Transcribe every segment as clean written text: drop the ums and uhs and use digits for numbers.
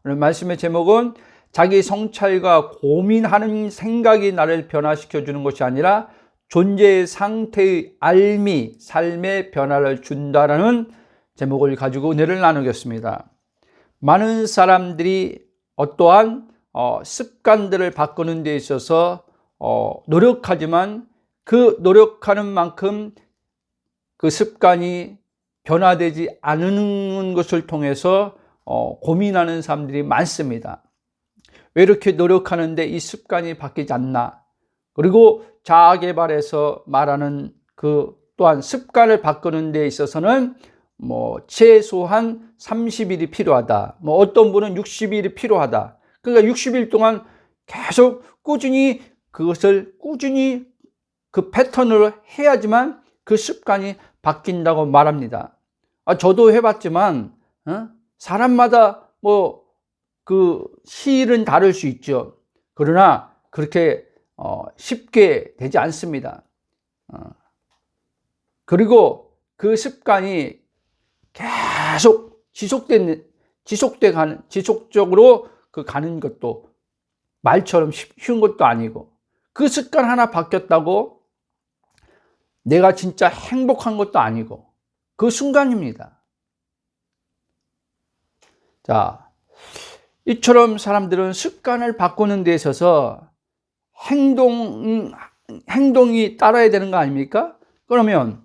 오늘 말씀의 제목은 자기 성찰과 고민하는 생각이 나를 변화시켜 주는 것이 아니라 존재의 상태의 알미, 삶의 변화를 준다라는 제목을 가지고 은혜를 나누겠습니다. 많은 사람들이 어떠한 습관들을 바꾸는 데 있어서 노력하지만 그 노력하는 만큼 그 습관이 변화되지 않는 것을 통해서 고민하는 사람들이 많습니다. 왜 이렇게 노력하는데 이 습관이 바뀌지 않나? 그리고 자아개발에서 말하는 그 또한 습관을 바꾸는 데 있어서는 최소한 30일이 필요하다. 어떤 분은 60일이 필요하다. 그러니까 60일 동안 계속 꾸준히 그것을 그 패턴으로 해야지만 그 습관이 바뀐다고 말합니다. 저도 해봤지만 사람마다 그 시일은 다를 수 있죠. 그러나 그렇게 쉽게 되지 않습니다. 그리고 그 습관이 계속 지속적으로 가는 것도 말처럼 쉬운 것도 아니고, 그 습관 하나 바뀌었다고 내가 진짜 행복한 것도 아니고, 그 순간입니다. 자, 이처럼 사람들은 습관을 바꾸는 데 있어서 행동이 따라야 되는 거 아닙니까? 그러면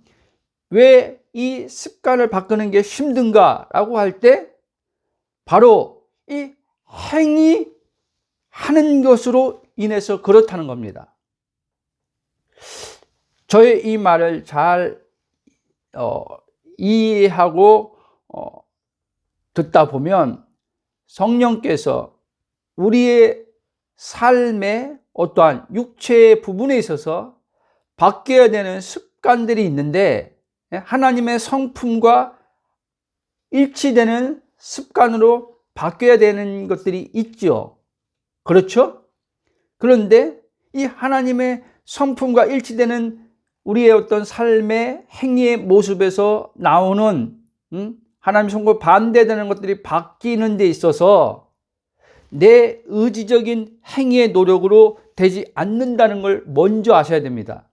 왜 이 습관을 바꾸는 게 힘든가 라고 할 때 바로 이 행위 하는 것으로 인해서 그렇다는 겁니다. 저의 이 말을 잘 이해하고 듣다 보면 성령께서 우리의 삶의 어떠한 육체의 부분에 있어서 바뀌어야 되는 습관들이 있는데, 하나님의 성품과 일치되는 습관으로 바뀌어야 되는 것들이 있죠. 그렇죠? 그런데 이 하나님의 성품과 일치되는 우리의 어떤 삶의 행위의 모습에서 나오는 하나님 성품과 반대되는 것들이 바뀌는 데 있어서 내 의지적인 행위의 노력으로 되지 않는다는 걸 먼저 아셔야 됩니다.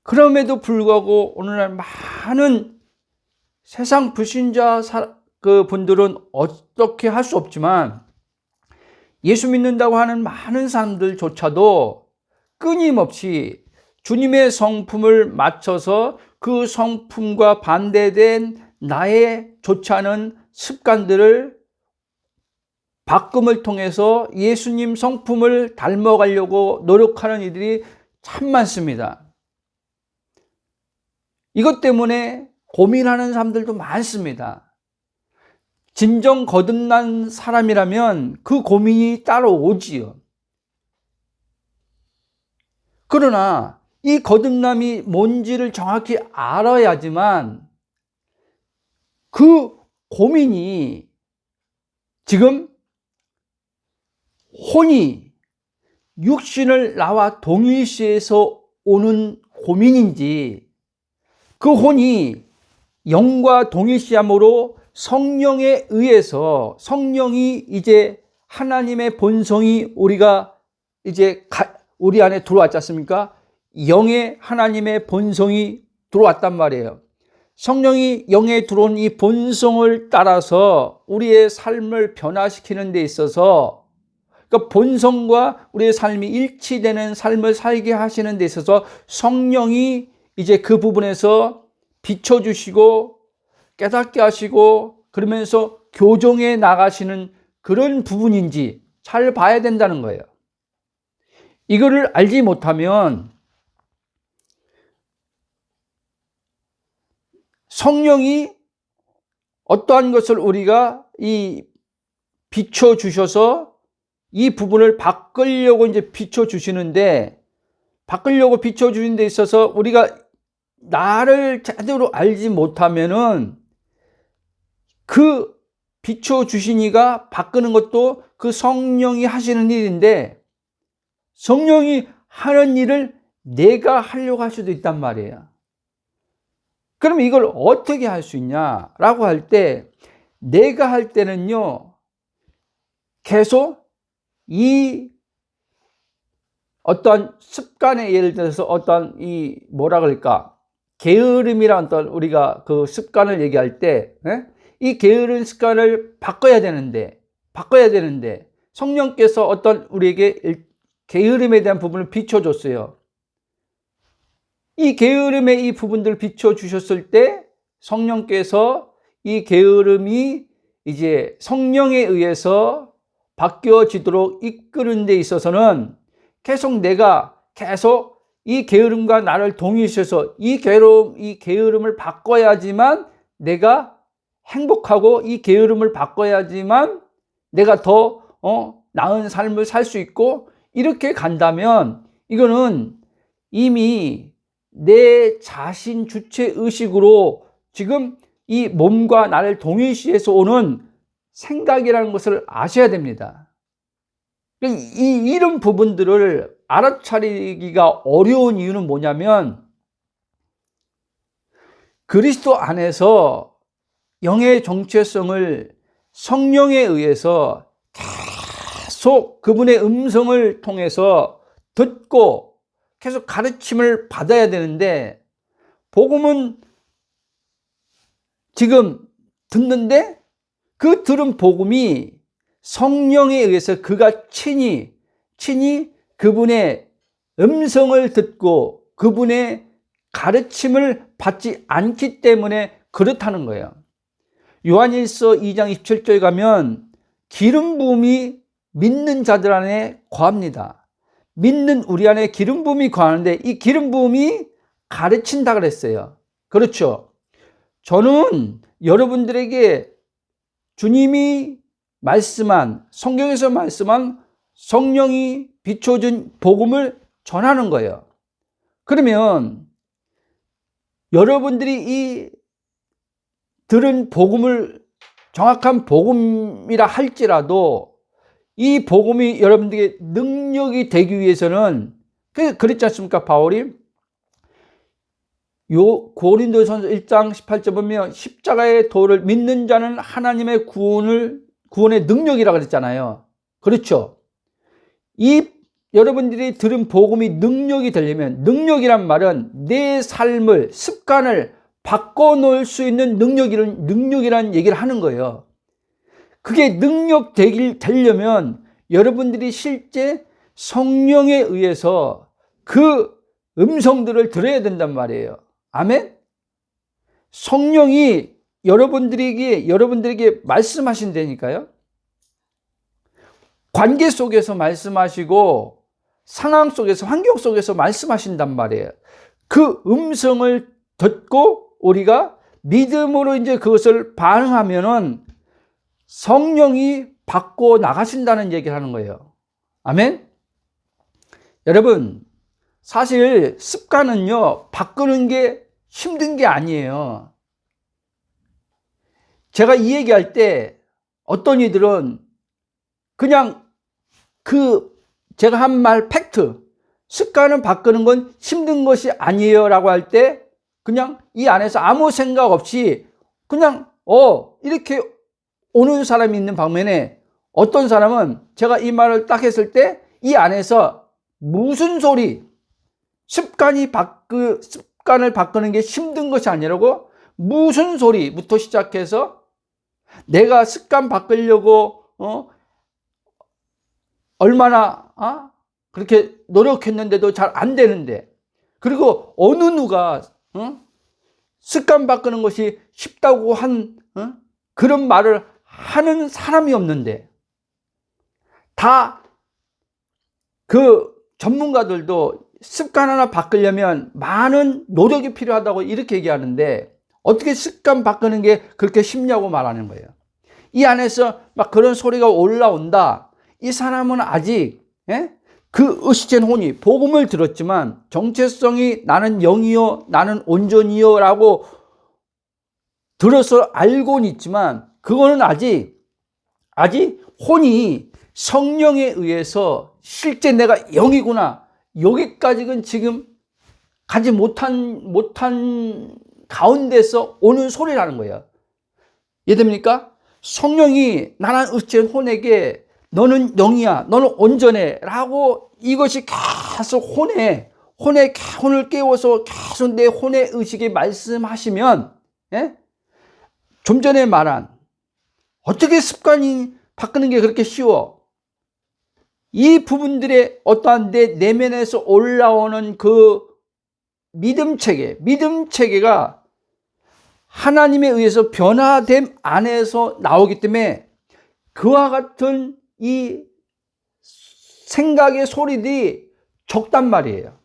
그럼에도 불구하고 오늘날 많은 세상 불신자 분들은 어떻게 할 수 없지만, 예수 믿는다고 하는 많은 사람들조차도 끊임없이 주님의 성품을 맞춰서 그 성품과 반대된 나의 좋지 않은 습관들을 바꿈을 통해서 예수님 성품을 닮아가려고 노력하는 이들이 참 많습니다. 이것 때문에 고민하는 사람들도 많습니다. 진정 거듭난 사람이라면 그 고민이 따라오지요. 그러나 이 거듭남이 뭔지를 정확히 알아야지만 그 고민이 지금 혼이 육신을 나와 동일시해서 오는 고민인지, 그 혼이 영과 동일시함으로 성령에 의해서, 성령이 이제 하나님의 본성이 우리 안에 들어왔지 않습니까? 영의 하나님의 본성이 들어왔단 말이에요. 성령이 영에 들어온 이 본성을 따라서 우리의 삶을 변화시키는 데 있어서, 그러니까 본성과 우리의 삶이 일치되는 삶을 살게 하시는 데 있어서 성령이 이제 그 부분에서 비춰주시고 깨닫게 하시고 그러면서 교정해 나가시는 그런 부분인지 잘 봐야 된다는 거예요. 이거를 알지 못하면 성령이 어떠한 것을 우리가 비춰주셔서 이 부분을 바꾸려고 이제 비춰주시는데, 바꾸려고 비춰주는 데 있어서 우리가 나를 제대로 알지 못하면은 그 비춰주신 이가 바꾸는 것도 그 성령이 하시는 일인데, 성령이 하는 일을 내가 하려고 할 수도 있단 말이에요. 그럼 이걸 어떻게 할 수 있냐라고 할 때, 내가 할 때는요, 계속 이 어떤 습관에, 예를 들어서 어떤 이 뭐라 그럴까, 게으름이란 어떤 우리가 그 습관을 얘기할 때, 이 게으른 습관을 바꿔야 되는데 성령께서 어떤 우리에게 게으름에 대한 부분을 비춰줬어요. 이 게으름의 이 부분들을 비춰주셨을 때 성령께서 이 게으름이 이제 성령에 의해서 바뀌어지도록 이끄는 데 있어서는 내가 계속 이 게으름과 나를 동의시켜서 이 게으름을 바꿔야지만 내가 행복하고, 이 게으름을 바꿔야지만 내가 더 나은 삶을 살 수 있고, 이렇게 간다면 이거는 이미 내 자신 주체 의식으로 지금 이 몸과 나를 동일시해서 오는 생각이라는 것을 아셔야 됩니다. 이런 부분들을 알아차리기가 어려운 이유는 뭐냐면, 그리스도 안에서 영의 정체성을 성령에 의해서 계속 그분의 음성을 통해서 듣고 계속 가르침을 받아야 되는데, 복음은 지금 듣는데 그 들은 복음이 성령에 의해서 그가 친히 그분의 음성을 듣고 그분의 가르침을 받지 않기 때문에 그렇다는 거예요. 요한일서 2장 27절에 가면 기름 부음이 믿는 자들 안에 거합니다. 믿는 우리 안에 기름 부음이 거하는데 이 기름 부음이 가르친다 그랬어요. 그렇죠. 저는 여러분들에게 주님이 말씀한, 성경에서 말씀한 성령이 비춰준 복음을 전하는 거예요. 그러면 여러분들이 이 들은 복음을 정확한 복음이라 할지라도 이 복음이 여러분들에게 능력이 되기 위해서는, 그랬지 않습니까? 바울이 고린도전서 1장 18절 보면 십자가의 도를 믿는 자는 하나님의 구원의 능력이라 그랬잖아요. 그렇죠? 여러분들이 들은 복음이 능력이 되려면, 능력이란 말은 내 삶을, 습관을 바꿔놓을 수 있는 능력이라는 얘기를 하는 거예요. 그게 되려면 여러분들이 실제 성령에 의해서 그 음성들을 들어야 된단 말이에요. 아멘? 성령이 여러분들에게 말씀하신다니까요. 관계 속에서 말씀하시고 상황 속에서, 환경 속에서 말씀하신단 말이에요. 그 음성을 듣고 우리가 믿음으로 이제 그것을 반응하면은 성령이 바꿔 나가신다는 얘기를 하는 거예요. 아멘? 여러분, 사실 습관은요, 바꾸는 게 힘든 게 아니에요. 제가 이 얘기할 때 어떤 이들은 그냥 제가 한 말 팩트, 습관을 바꾸는 건 힘든 것이 아니에요 라고 할 때 그냥 이 안에서 아무 생각 없이 그냥 이렇게 오는 사람이 있는 반면에, 어떤 사람은 제가 이 말을 딱 했을 때 이 안에서 무슨 소리, 습관을 바꾸는 게 힘든 것이 아니라고, 무슨 소리부터 시작해서 내가 습관 바꾸려고 얼마나 그렇게 노력했는데도 잘 안 되는데, 그리고 어느 누가 습관 바꾸는 것이 쉽다고 그런 말을 하는 사람이 없는데, 다 그 전문가들도 습관 하나 바꾸려면 많은 노력이 필요하다고 이렇게 얘기하는데, 어떻게 습관 바꾸는 게 그렇게 쉽냐고 말하는 거예요. 이 안에서 막 그런 소리가 올라온다. 이 사람은 아직 그 의식된 혼이 복음을 들었지만 정체성이 나는 영이요, 나는 온전이요 라고 들어서 알고는 있지만, 그거는 아직 혼이 성령에 의해서 실제 내가 영이구나, 여기까지는 지금 가지 못한 가운데서 오는 소리라는 거예요. 이해됩니까? 성령이 나란 의체 혼에게 너는 영이야, 너는 온전해 라고 이것이 계속 혼을 깨워서 계속 내 혼의 의식에 말씀하시면, 예? 좀 전에 말한 어떻게 습관이 바꾸는 게 그렇게 쉬워? 이 부분들의 어떠한 내 내면에서 올라오는 그 믿음 체계가 하나님에 의해서 변화됨 안에서 나오기 때문에 그와 같은 이 생각의 소리들이 적단 말이에요.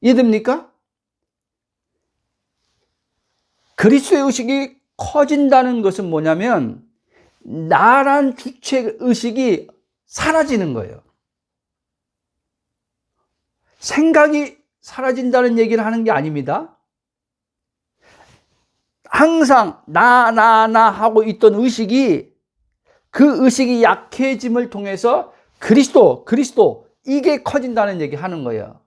이해됩니까? 그리스도의 의식이 커진다는 것은 뭐냐면 나란 주체 의식이 사라지는 거예요. 생각이 사라진다는 얘기를 하는 게 아닙니다. 항상 나 하고 있던 의식이, 그 의식이 약해짐을 통해서 그리스도 이게 커진다는 얘기 하는 거예요.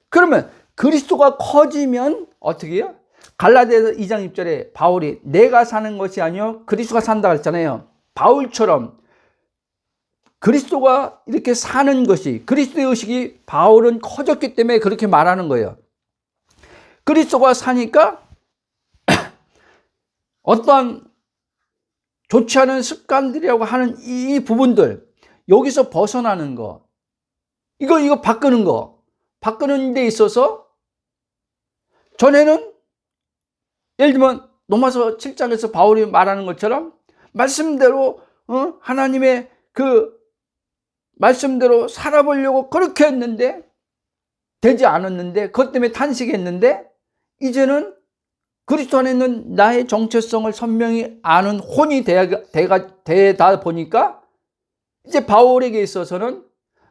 그러면 그리스도가 커지면 어떻게 해요? 갈라디아서 2장 6절에 바울이 내가 사는 것이 아니요 그리스도가 산다 그랬잖아요. 바울처럼 그리스도가 이렇게 사는 것이, 그리스도의 의식이 바울은 커졌기 때문에 그렇게 말하는 거예요. 그리스도가 사니까 어떤 좋지 않은 습관들이라고 하는 이 부분들, 여기서 벗어나는 거, 이거 바꾸는 데 있어서 전에는 예를 들면 로마서 7장에서 바울이 말하는 것처럼 말씀대로 하나님의 그 말씀대로 살아보려고 그렇게 했는데 되지 않았는데 그것 때문에 탄식했는데 이제는 그리스도 안에 있는 나의 정체성을 선명히 아는 혼이 되다 보니까 이제 바울에게 있어서는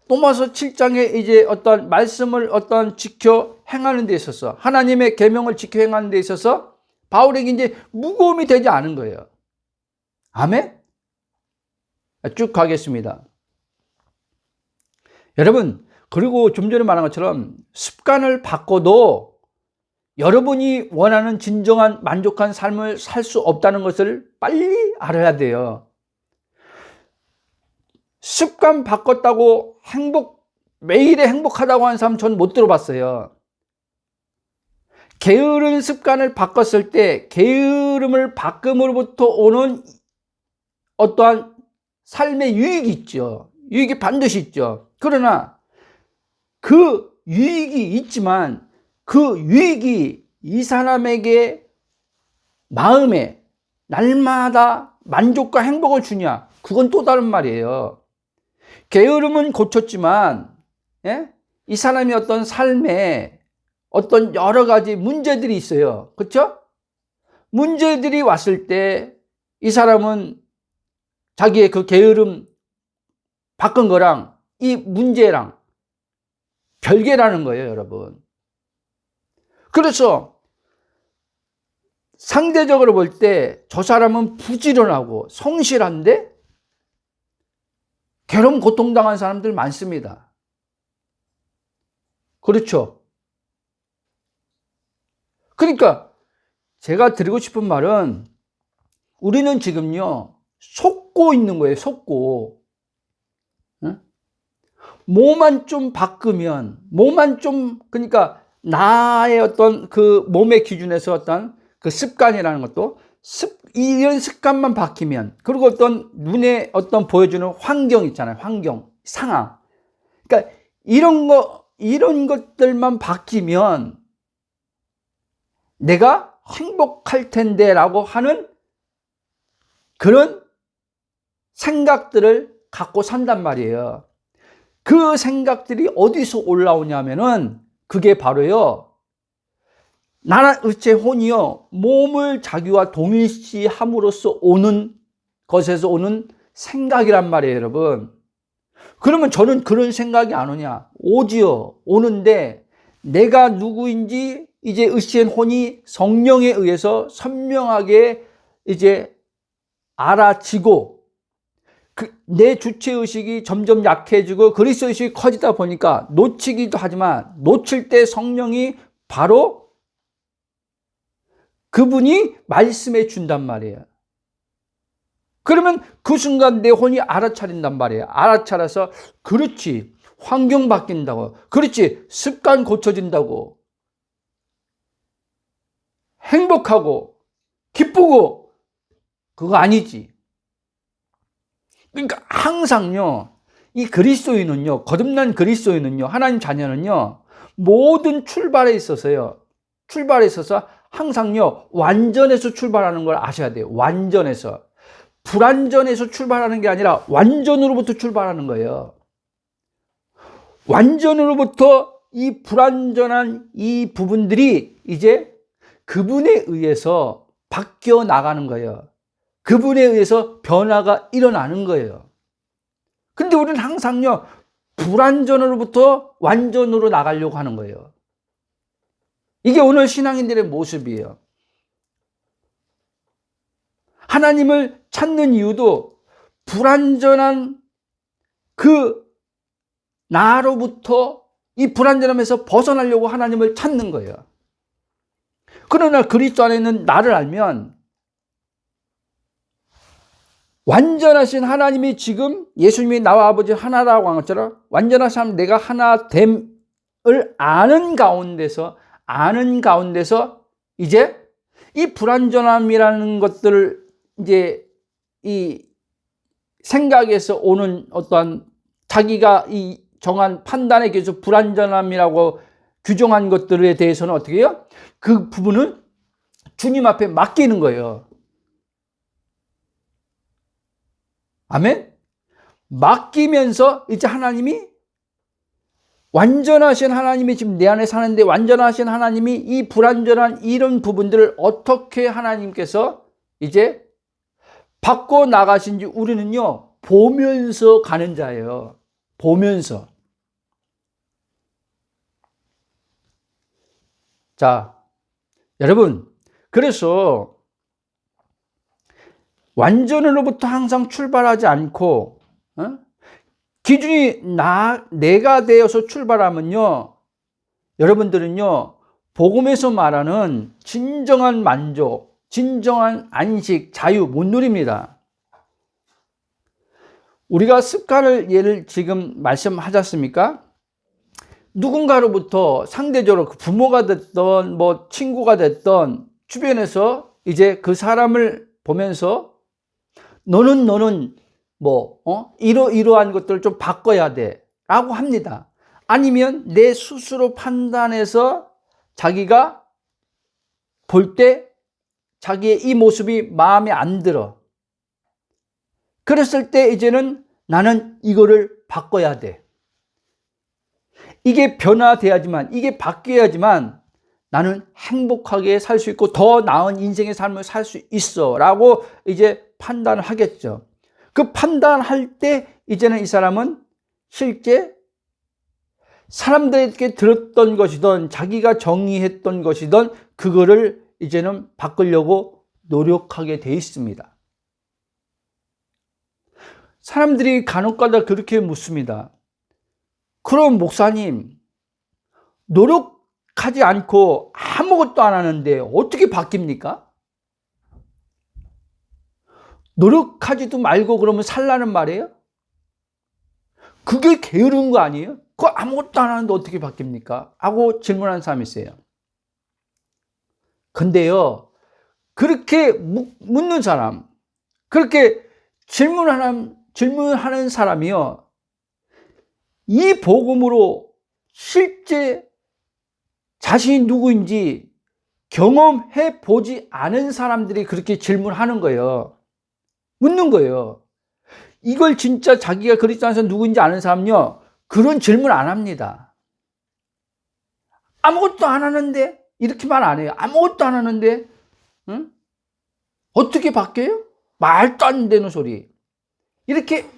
로마서 7장에 이제 어떤 말씀을 지켜 행하는 데 있어서, 하나님의 계명을 지켜 행하는 데 있어서 바울에게 이제 무거움이 되지 않은 거예요. 아멘? 쭉 가겠습니다. 여러분, 그리고 좀 전에 말한 것처럼 습관을 바꿔도 여러분이 원하는 진정한 만족한 삶을 살 수 없다는 것을 빨리 알아야 돼요. 습관 바꿨다고 매일에 행복하다고 하는 사람 전 못 들어봤어요. 게으른 습관을 바꿨을 때 게으름을 바꿈으로부터 오는 어떠한 삶의 유익이 있죠. 유익이 반드시 있죠. 그러나 그 유익이 있지만 그 유익이 이 사람에게 마음에 날마다 만족과 행복을 주냐? 그건 또 다른 말이에요. 게으름은 고쳤지만, 예? 이 사람이 어떤 삶에 어떤 여러 가지 문제들이 있어요. 그렇죠? 문제들이 왔을 때 이 사람은 자기의 그 게으름 바꾼 거랑 이 문제랑 별개라는 거예요, 여러분. 그래서 상대적으로 볼 때 저 사람은 부지런하고 성실한데 괴로움 고통당한 사람들 많습니다. 그렇죠? 그러니까 제가 드리고 싶은 말은 우리는 지금요 속고 있는 거예요. 속고. 응? 몸만 좀 바꾸면, 그러니까 나의 어떤 그 몸의 기준에서 어떤 그 습관이라는 것도 이런 습관만 바뀌면, 그리고 어떤 눈에 어떤 보여주는 환경 있잖아요. 환경, 상황. 그러니까 이런 것들만 바뀌면 내가 행복할 텐데 라고 하는 그런 생각들을 갖고 산단 말이에요. 그 생각들이 어디서 올라오냐면은 그게 바로요, 나는 의체 혼이요 몸을 자기와 동일시함으로써 오는 것에서 오는 생각이란 말이에요, 여러분. 그러면 저는 그런 생각이 안 오냐? 오지요. 오는데 내가 누구인지 이제 의체인 혼이 성령에 의해서 선명하게 이제 알아지고 내 주체의식이 점점 약해지고 그리스도의식이 커지다 보니까 놓치기도 하지만 놓칠 때 성령이 바로 그분이 말씀해 준단 말이에요. 그러면 그 순간 내 혼이 알아차린단 말이에요. 알아차려서 그렇지, 환경 바뀐다고, 그렇지, 습관 고쳐진다고, 행복하고 기쁘고, 그거 아니지. 그러니까 항상요, 이 그리스도인은요, 거듭난 그리스도인은요, 하나님 자녀는요, 모든 출발에 있어서요, 항상요, 완전에서 출발하는 걸 아셔야 돼요. 완전에서. 불완전에서 출발하는 게 아니라 완전으로부터 출발하는 거예요. 완전으로부터 이 불완전한 이 부분들이 이제 그분에 의해서 바뀌어 나가는 거예요. 그분에 의해서 변화가 일어나는 거예요. 근데 우리는 항상요, 불완전으로부터 완전으로 나가려고 하는 거예요. 이게 오늘 신앙인들의 모습이에요. 하나님을 찾는 이유도 불완전한 그 나로부터 이 불완전함에서 벗어나려고 하나님을 찾는 거예요. 그러나 그리스도 안에 있는 나를 알면 완전하신 하나님이 지금 예수님이 나와 아버지 하나라고 한 것처럼 완전하신 내가 하나됨을 아는 가운데서 이제 이 불완전함이라는 것들을 이제 이 생각에서 오는 어떠한 자기가 이 정한 판단에 의해서 불완전함이라고 규정한 것들에 대해서는 어떻게 해요? 그 부분은 주님 앞에 맡기는 거예요. 아멘? 맡기면서 이제 하나님이 완전하신 하나님이 지금 내 안에 사는데 완전하신 하나님이 이 불완전한 이런 부분들을 어떻게 하나님께서 이제 바꿔 나가신지 우리는요, 보면서 가는 자예요. 보면서. 자, 여러분, 그래서 완전으로부터 항상 출발하지 않고 기준이 내가 되어서 출발하면요, 여러분들은요, 복음에서 말하는 진정한 만족, 진정한 안식, 자유 못 누립니다. 우리가 습관을 예를 지금 말씀하셨습니까? 누군가로부터 상대적으로 부모가 됐던 뭐 친구가 됐던 주변에서 이제 그 사람을 보면서 너는 뭐 이러한 것들을 좀 바꿔야 돼 라고 합니다. 아니면 내 스스로 판단해서 자기가 볼 때 자기의 이 모습이 마음에 안 들어. 그랬을 때 이제는 나는 이거를 바꿔야 돼. 이게 변화돼야지만, 이게 바뀌어야지만 나는 행복하게 살 수 있고 더 나은 인생의 삶을 살 수 있어 라고 이제 판단을 하겠죠. 그 판단할 때 이제는 이 사람은 실제 사람들에게 들었던 것이든 자기가 정의했던 것이든 그거를 이제는 바꾸려고 노력하게 돼 있습니다. 사람들이 간혹가다 그렇게 묻습니다. 그럼 목사님, 노력하지 않고 아무것도 안 하는데 어떻게 바뀝니까? 노력하지도 말고 그러면 살라는 말이에요? 그게 게으른 거 아니에요? 그거 아무것도 안 하는데 어떻게 바뀝니까? 하고 질문하는 사람이 있어요. 근데요, 그렇게 묻는 사람, 그렇게 질문하는 사람이요, 이 복음으로 실제 자신이 누구인지 경험해 보지 않은 사람들이 그렇게 질문하는 거예요. 묻는 거예요. 이걸 진짜 자기가 그리스도 안에서 누구인지 아는 사람은요, 그런 질문 안 합니다. 아무것도 안 하는데 이렇게 말 안 해요. 아무것도 안 하는데 응? 어떻게 바뀌어요? 말도 안 되는 소리. 이렇게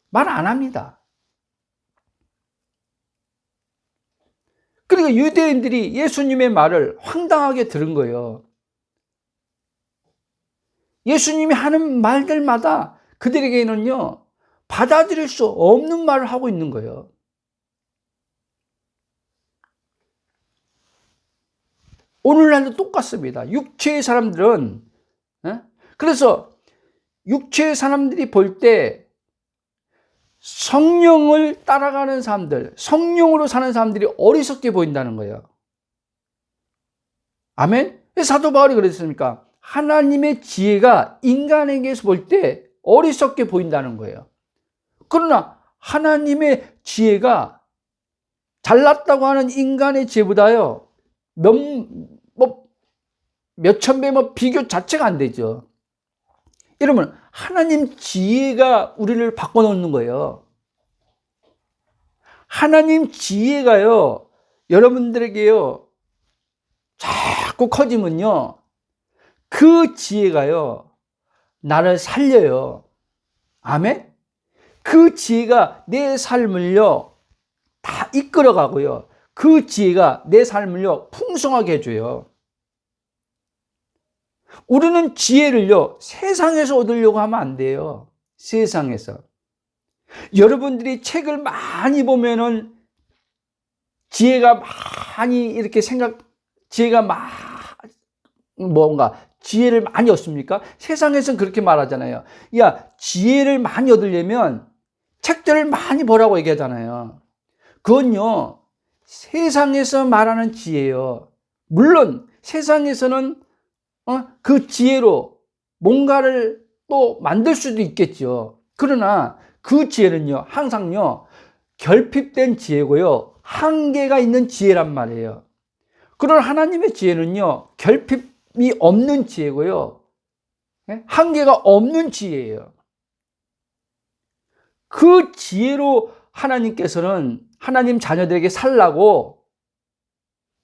말 안 합니다. 그리고 유대인들이 예수님의 말을 황당하게 들은 거예요. 예수님이 하는 말들마다 그들에게는요, 받아들일 수 없는 말을 하고 있는 거예요. 오늘날도 똑같습니다. 육체의 사람들은, 그래서 육체의 사람들이 볼 때 성령을 따라가는 사람들, 성령으로 사는 사람들이 어리석게 보인다는 거예요. 아멘? 사도 바울이 그랬습니까? 하나님의 지혜가 인간에게서 볼 때 어리석게 보인다는 거예요. 그러나 하나님의 지혜가 잘났다고 하는 인간의 지혜보다요, 몇천 배 비교 자체가 안 되죠. 이러면 하나님 지혜가 우리를 바꿔놓는 거예요. 하나님 지혜가요, 여러분들에게요, 자꾸 커지면요, 그 지혜가요, 나를 살려요. 아멘? 그 지혜가 내 삶을요, 다 이끌어가고요. 그 지혜가 내 삶을요, 풍성하게 해줘요. 우리는 지혜를요, 세상에서 얻으려고 하면 안 돼요. 세상에서. 여러분들이 책을 많이 보면은 지혜가 많이 이렇게 지혜를 많이 얻습니까? 세상에서는 그렇게 말하잖아요. 야, 지혜를 많이 얻으려면 책들을 많이 보라고 얘기하잖아요. 그건요, 세상에서 말하는 지혜예요. 물론 세상에서는 그 지혜로 뭔가를 또 만들 수도 있겠죠. 그러나 그 지혜는요, 항상요, 결핍된 지혜고요, 한계가 있는 지혜란 말이에요. 그러나 하나님의 지혜는요, 결핍이 없는 지혜고요, 한계가 없는 지혜예요. 그 지혜로 하나님께서는 하나님 자녀들에게 살라고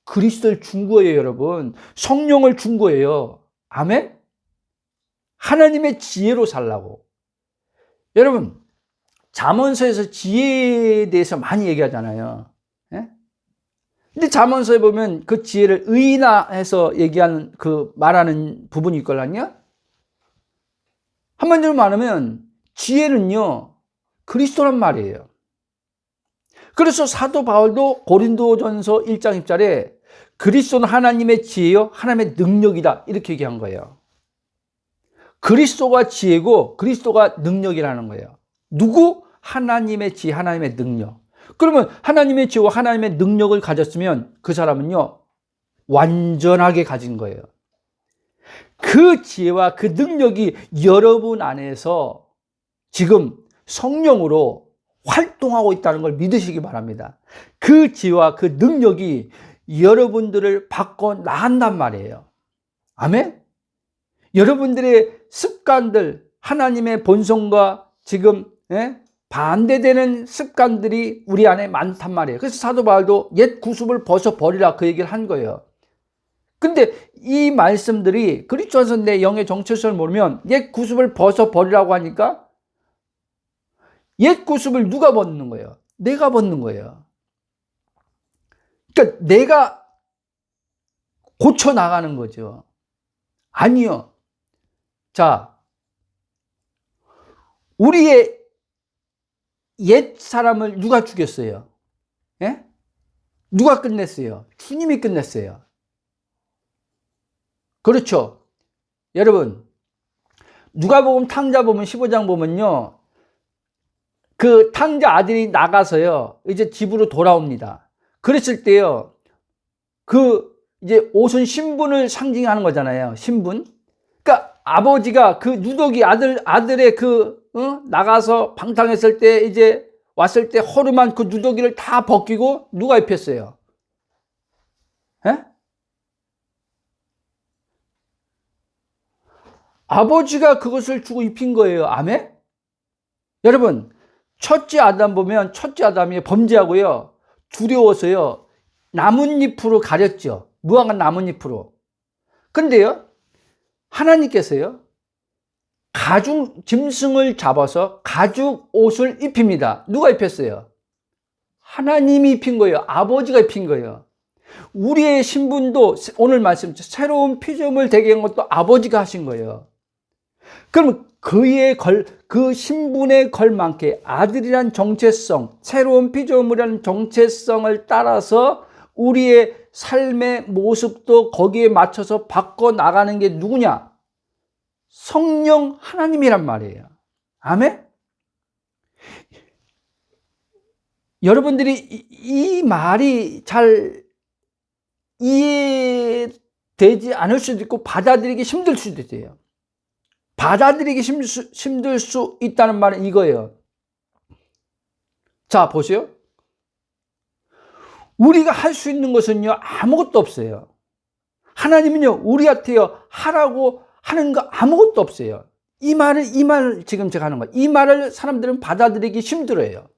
그리스도를 준 거예요, 여러분. 성령을 준 거예요. 아멘? 하나님의 지혜로 살라고. 여러분, 잠언서에서 지혜에 대해서 많이 얘기하잖아요. 근데 잠언서에 보면 그 지혜를 의인화해서 얘기하는 말하는 부분이 있걸랑요. 한마디로 말하면 지혜는요, 그리스도란 말이에요. 그래서 사도 바울도 고린도전서 1장 10절에 그리스도는 하나님의 지혜요, 하나님의 능력이다, 이렇게 얘기한 거예요. 그리스도가 지혜고 그리스도가 능력이라는 거예요. 누구? 하나님의 지혜, 하나님의 능력. 그러면 하나님의 지혜와 하나님의 능력을 가졌으면 그 사람은요, 완전하게 가진 거예요. 그 지혜와 그 능력이 여러분 안에서 지금 성령으로 활동하고 있다는 걸 믿으시기 바랍니다. 그 지혜와 그 능력이 여러분들을 바꿔 나간단 말이에요. 아멘? 여러분들의 습관들, 하나님의 본성과 지금 반대되는 습관들이 우리 안에 많단 말이에요. 그래서 사도 바울도 옛 구습을 벗어버리라, 그 얘기를 한 거예요. 근데 이 말씀들이 그리스도에서 내 영의 정체성을 모르면 옛 구습을 벗어버리라고 하니까 옛 구습을 누가 벗는 거예요? 내가 벗는 거예요. 그러니까 내가 고쳐 나가는 거죠. 아니요. 자, 우리의 옛 사람을 누가 죽였어요? 예? 누가 끝냈어요? 주님이 끝냈어요. 그렇죠. 여러분, 누가복음 탕자 보면 15장 보면요, 그 탕자 아들이 나가서요, 이제 집으로 돌아옵니다. 그랬을 때요, 이제 옷은 신분을 상징하는 거잖아요. 신분. 그러니까 아버지가 그 누더기 아들의 나가서 방탕했을 때, 이제 왔을 때 허름한 그 누더기를 다 벗기고 누가 입혔어요? 에? 아버지가 그것을 주고 입힌 거예요. 아멘? 여러분, 첫째 아담 보면 첫째 아담이 범죄하고요, 두려워서요, 나뭇잎으로 가렸죠. 무화과 나뭇잎으로. 근데요, 하나님께서요, 가죽 짐승을 잡아서 가죽 옷을 입힙니다. 누가 입혔어요? 하나님이 입힌 거예요. 아버지가 입힌 거예요. 우리의 신분도 오늘 말씀 새로운 피조물 되게 한 것도 아버지가 하신 거예요. 그럼 그 신분에 걸맞게 아들이란 정체성, 새로운 피조물이라는 정체성을 따라서 우리의 삶의 모습도 거기에 맞춰서 바꿔나가는 게 누구냐? 성령 하나님이란 말이에요. 아멘? 여러분들이 이 말이 잘 이해되지 않을 수도 있고 받아들이기 힘들 수도 있어요. 받아들이기 힘들 수 있다는 말은 이거예요. 자, 보세요. 우리가 할 수 있는 것은요, 아무것도 없어요. 하나님은요, 우리한테요, 하라고 하는 거 아무것도 없어요. 이 말 지금 제가 하는 거예요. 이 말을 사람들은 받아들이기 힘들어요.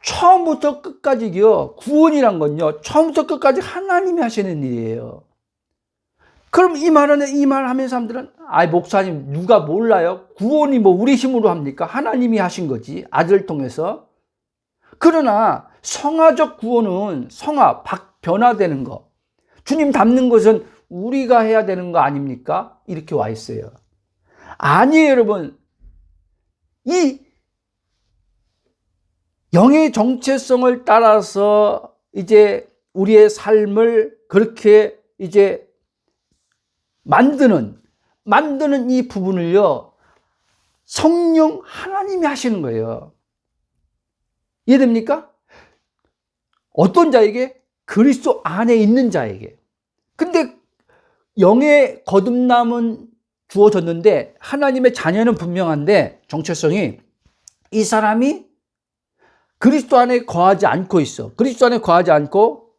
처음부터 끝까지요, 구원이란 건요, 처음부터 끝까지 하나님이 하시는 일이에요. 그럼 이 말 하면 사람들은, 목사님, 누가 몰라요? 구원이 뭐 우리 힘으로 합니까? 하나님이 하신 거지, 아들을 통해서. 그러나 성화적 구원은 변화되는 거, 주님 닮는 것은 우리가 해야 되는 거 아닙니까? 이렇게 와 있어요. 아니에요, 여러분. 이 영의 정체성을 따라서 이제 우리의 삶을 그렇게 이제 만드는 이 부분을요, 성령 하나님이 하시는 거예요. 이해됩니까? 어떤 자에게? 그리스도 안에 있는 자에게. 근데 영의 거듭남은 주어졌는데 하나님의 자녀는 분명한데 정체성이, 이 사람이 그리스도 안에 거하지 않고 있어. 그리스도 안에 거하지 않고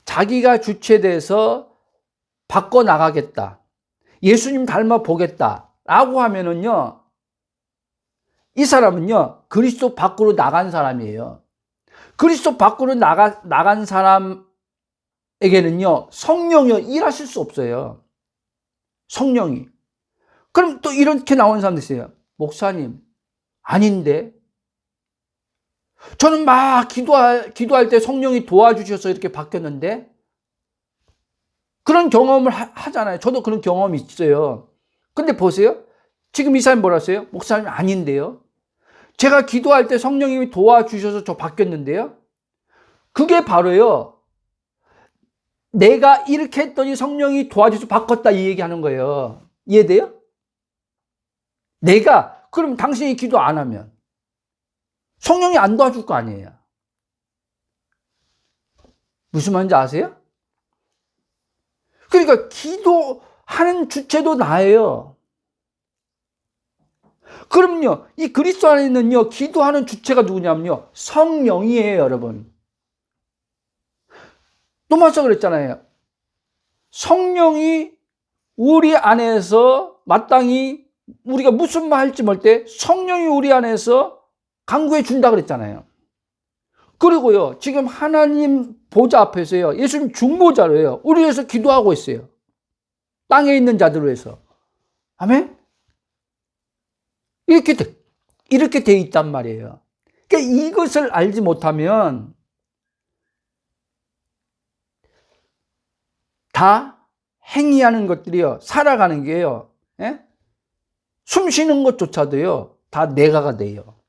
자기가 주체돼서 바꿔나가겠다, 예수님 닮아 보겠다 라고 하면은요, 이 사람은요, 그리스도 밖으로 나간 사람이에요. 그리스도 밖으로 나간 사람에게는요, 성령이 일하실 수 없어요. 성령이. 그럼 또 이렇게 나오는 사람도 있어요. 목사님, 아닌데. 저는 막 기도할 때 성령이 도와주셔서 이렇게 바뀌었는데. 그런 경험을 하잖아요. 저도 그런 경험이 있어요. 근데 보세요. 지금 이 사람이 뭐라 했어요? 목사님, 아닌데요. 제가 기도할 때 성령님이 도와주셔서 저 바뀌었는데요. 그게 바로요, 내가 이렇게 했더니 성령이 도와줘서 바꿨다, 이 얘기하는 거예요. 이해돼요? 그럼 당신이 기도 안 하면 성령이 안 도와줄 거 아니에요. 무슨 말인지 아세요? 그러니까 기도하는 주체도 나예요. 그럼요, 이 그리스도 안에 있는요, 기도하는 주체가 누구냐면요, 성령이에요, 여러분. 또마서 그랬잖아요. 성령이 우리 안에서 마땅히 우리가 무슨 말 할지 모를 때 성령이 우리 안에서 강구해 준다 그랬잖아요. 그리고요, 지금 하나님 보좌 앞에서요, 예수님 중보자로요, 우리 위해서 기도하고 있어요. 땅에 있는 자들을 위해서. 아멘? 이렇게 돼 있단 말이에요. 그러니까 이것을 알지 못하면 다 행위하는 것들이요, 살아가는 게요, 숨 쉬는 것조차도요, 다 내가가 돼요.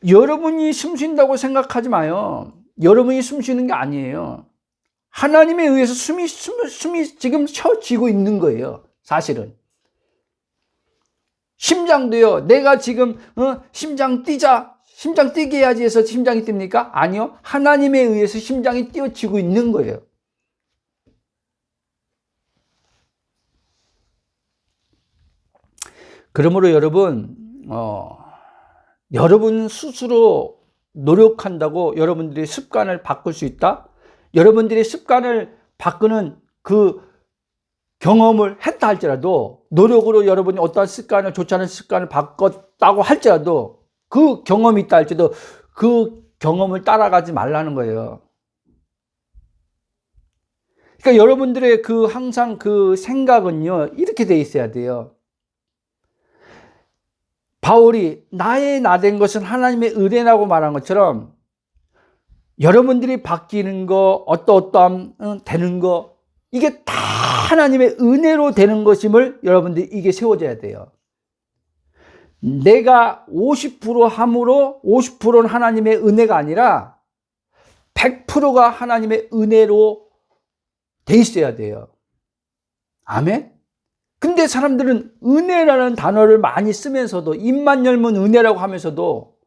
여러분이 숨 쉰다고 생각하지 마요. 여러분이 숨 쉬는 게 아니에요. 하나님에 의해서 숨이 지금 쉬어지고 있는 거예요, 사실은. 심장도요, 내가 지금 심장 뛰게 해야지 해서 심장이 뜁니까? 아니요. 하나님에 의해서 심장이 뛰어지고 있는 거예요. 그러므로 여러분, 여러분 스스로 노력한다고 여러분들이 습관을 바꿀 수 있다? 여러분들이 습관을 바꾸는 그 경험을 했다 할지라도, 노력으로 여러분이 어떠한 습관을, 좋지 않은 습관을 바꿨다고 할지라도, 그 경험이 있다 할지라도 그 경험을 따라가지 말라는 거예요. 그러니까 여러분들의 항상 그 생각은요, 이렇게 돼 있어야 돼요. 바울이 나의 나된 것은 하나님의 은혜라고 말한 것처럼, 여러분들이 바뀌는 거, 어떠한 되는 거, 이게 다 하나님의 은혜로 되는 것임을 여러분들이 이게 세워져야 돼요. 내가 50% 함으로 50%는 하나님의 은혜가 아니라 100%가 하나님의 은혜로 돼 있어야 돼요. 아멘? 근데 사람들은 은혜라는 단어를 많이 쓰면서도, 입만 열면 은혜라고 하면서도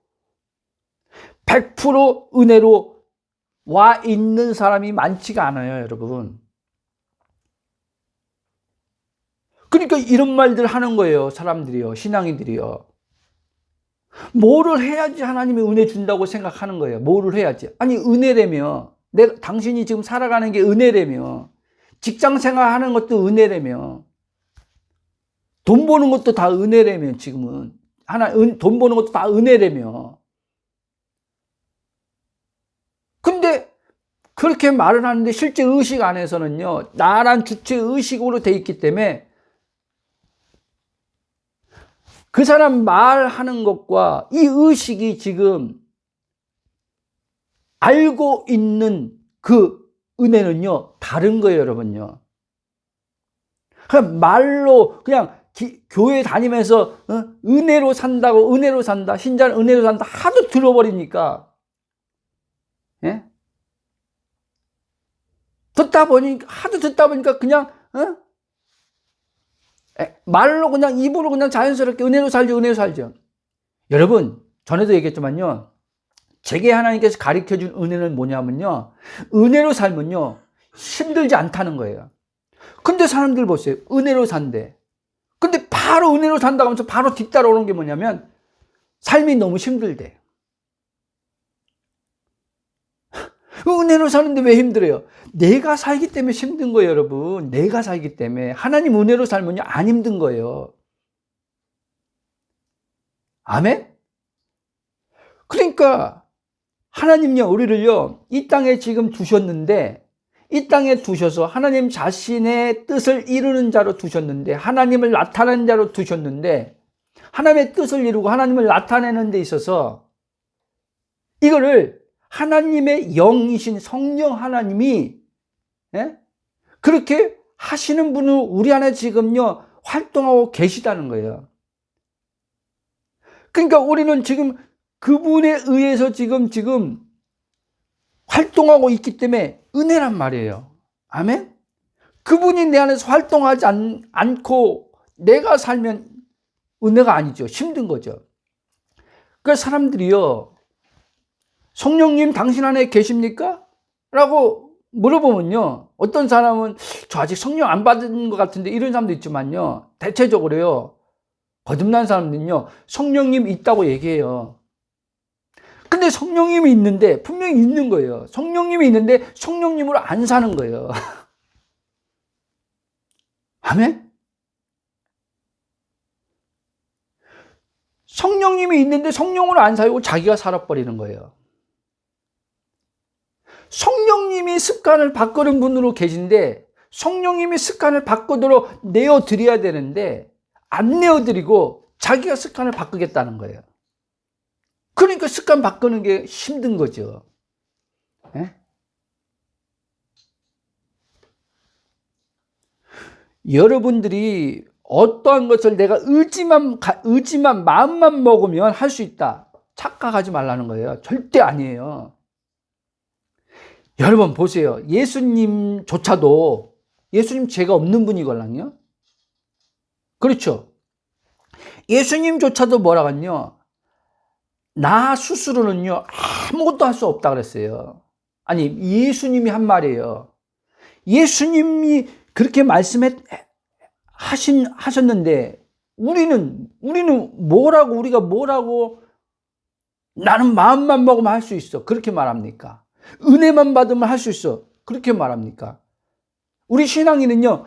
100% 은혜로 와 있는 사람이 많지가 않아요, 여러분. 그러니까 이런 말들 하는 거예요, 사람들이요, 신앙인들이요. 뭐를 해야지 하나님이 은혜 준다고 생각하는 거예요. 뭐를 해야지. 아니, 은혜라며. 당신이 지금 살아가는 게 은혜라며. 직장 생활하는 것도 은혜라며. 돈 버는 것도 다 은혜라며, 지금은. 돈 버는 것도 다 은혜라며. 근데 그렇게 말을 하는데 실제 의식 안에서는요, 나란 주체 의식으로 돼 있기 때문에 그 사람 말하는 것과 이 의식이 지금 알고 있는 그 은혜는요, 다른 거예요, 여러분요. 그냥 말로, 그냥 교회 다니면서 은혜로 산다고, 은혜로 산다, 신자는 은혜로 산다 하도 들어버리니까, 예? 하도 듣다 보니까 그냥, 말로 그냥 입으로 그냥 자연스럽게 은혜로 살죠, 은혜로 살죠. 여러분, 전에도 얘기했지만요, 제게 하나님께서 가르쳐준 은혜는 뭐냐면요, 은혜로 살면요, 힘들지 않다는 거예요. 근데 사람들 보세요. 은혜로 산대. 근데 바로 은혜로 산다고 하면서 바로 뒤따라오는 게 뭐냐면, 삶이 너무 힘들대. 은혜로 사는데 왜 힘들어요? 내가 살기 때문에 힘든 거예요, 여러분. 내가 살기 때문에. 하나님 은혜로 살면요, 안 힘든 거예요. 아멘? 그러니까 하나님요, 우리를요, 이 땅에 지금 두셨는데, 이 땅에 두셔서 하나님 자신의 뜻을 이루는 자로 두셨는데, 하나님을 나타내는 자로 두셨는데, 하나님의 뜻을 이루고 하나님을 나타내는 데 있어서 이거를 하나님의 영이신 성령 하나님이, 예? 그렇게 하시는 분은 우리 안에 지금요, 활동하고 계시다는 거예요. 그러니까 우리는 지금 그분에 의해서 지금 활동하고 있기 때문에 은혜란 말이에요. 아멘? 그분이 내 안에서 활동하지 않고 내가 살면 은혜가 아니죠. 힘든 거죠. 그러니까 사람들이요, 성령님 당신 안에 계십니까? 라고 물어보면요, 어떤 사람은 저 아직 성령 안 받은 것 같은데 이런 사람도 있지만요, 대체적으로요, 거듭난 사람들은요, 성령님 있다고 얘기해요. 근데 성령님이 있는데, 분명히 있는 거예요. 성령님이 있는데 성령님으로 안 사는 거예요. 아멘? 성령님이 있는데 성령으로 안 살고 자기가 살아버리는 거예요. 성령님이 습관을 바꾸는 분으로 계신데, 성령님이 습관을 바꾸도록 내어드려야 되는데 안 내어드리고 자기가 습관을 바꾸겠다는 거예요. 그러니까 습관 바꾸는 게 힘든 거죠. 예? 여러분들이 어떠한 것을 내가 의지만 마음만 먹으면 할 수 있다, 착각하지 말라는 거예요. 절대 아니에요. 여러분 보세요. 예수님조차도, 예수님 죄가 없는 분이걸랑요. 그렇죠. 예수님조차도 뭐라고 하냐, 나 스스로는요 아무것도 할 수 없다 그랬어요. 아니, 예수님이 한 말이에요. 예수님이 그렇게 하셨는데 우리는 우리가 뭐라고 나는 마음만 먹으면 할 수 있어 그렇게 말합니까? 은혜만 받으면 할 수 있어 그렇게 말합니까? 우리 신앙인은요,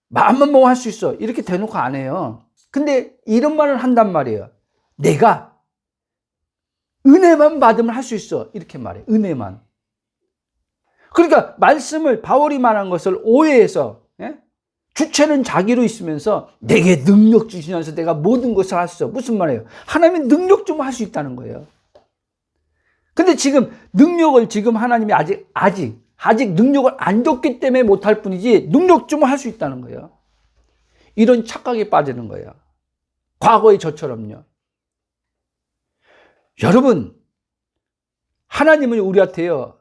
마음만 먹으면 할 수 있어 이렇게 대놓고 안 해요. 근데 이런 말을 한단 말이에요. 내가 은혜만 받으면 할 수 있어 이렇게 말해. 은혜만. 그러니까 말씀을, 바울이 말한 것을 오해해서, 예? 주체는 자기로 있으면서 내게 능력 주시면서 내가 모든 것을 할 수 있어. 무슨 말이에요? 하나님의 능력 좀 할 수 있다는 거예요. 근데 지금 능력을 지금 하나님이 아직 능력을 안 줬기 때문에 못할 뿐이지 능력 좀 할 수 있다는 거예요. 이런 착각에 빠지는 거예요. 과거의 저처럼요. 여러분, 하나님은 우리한테요,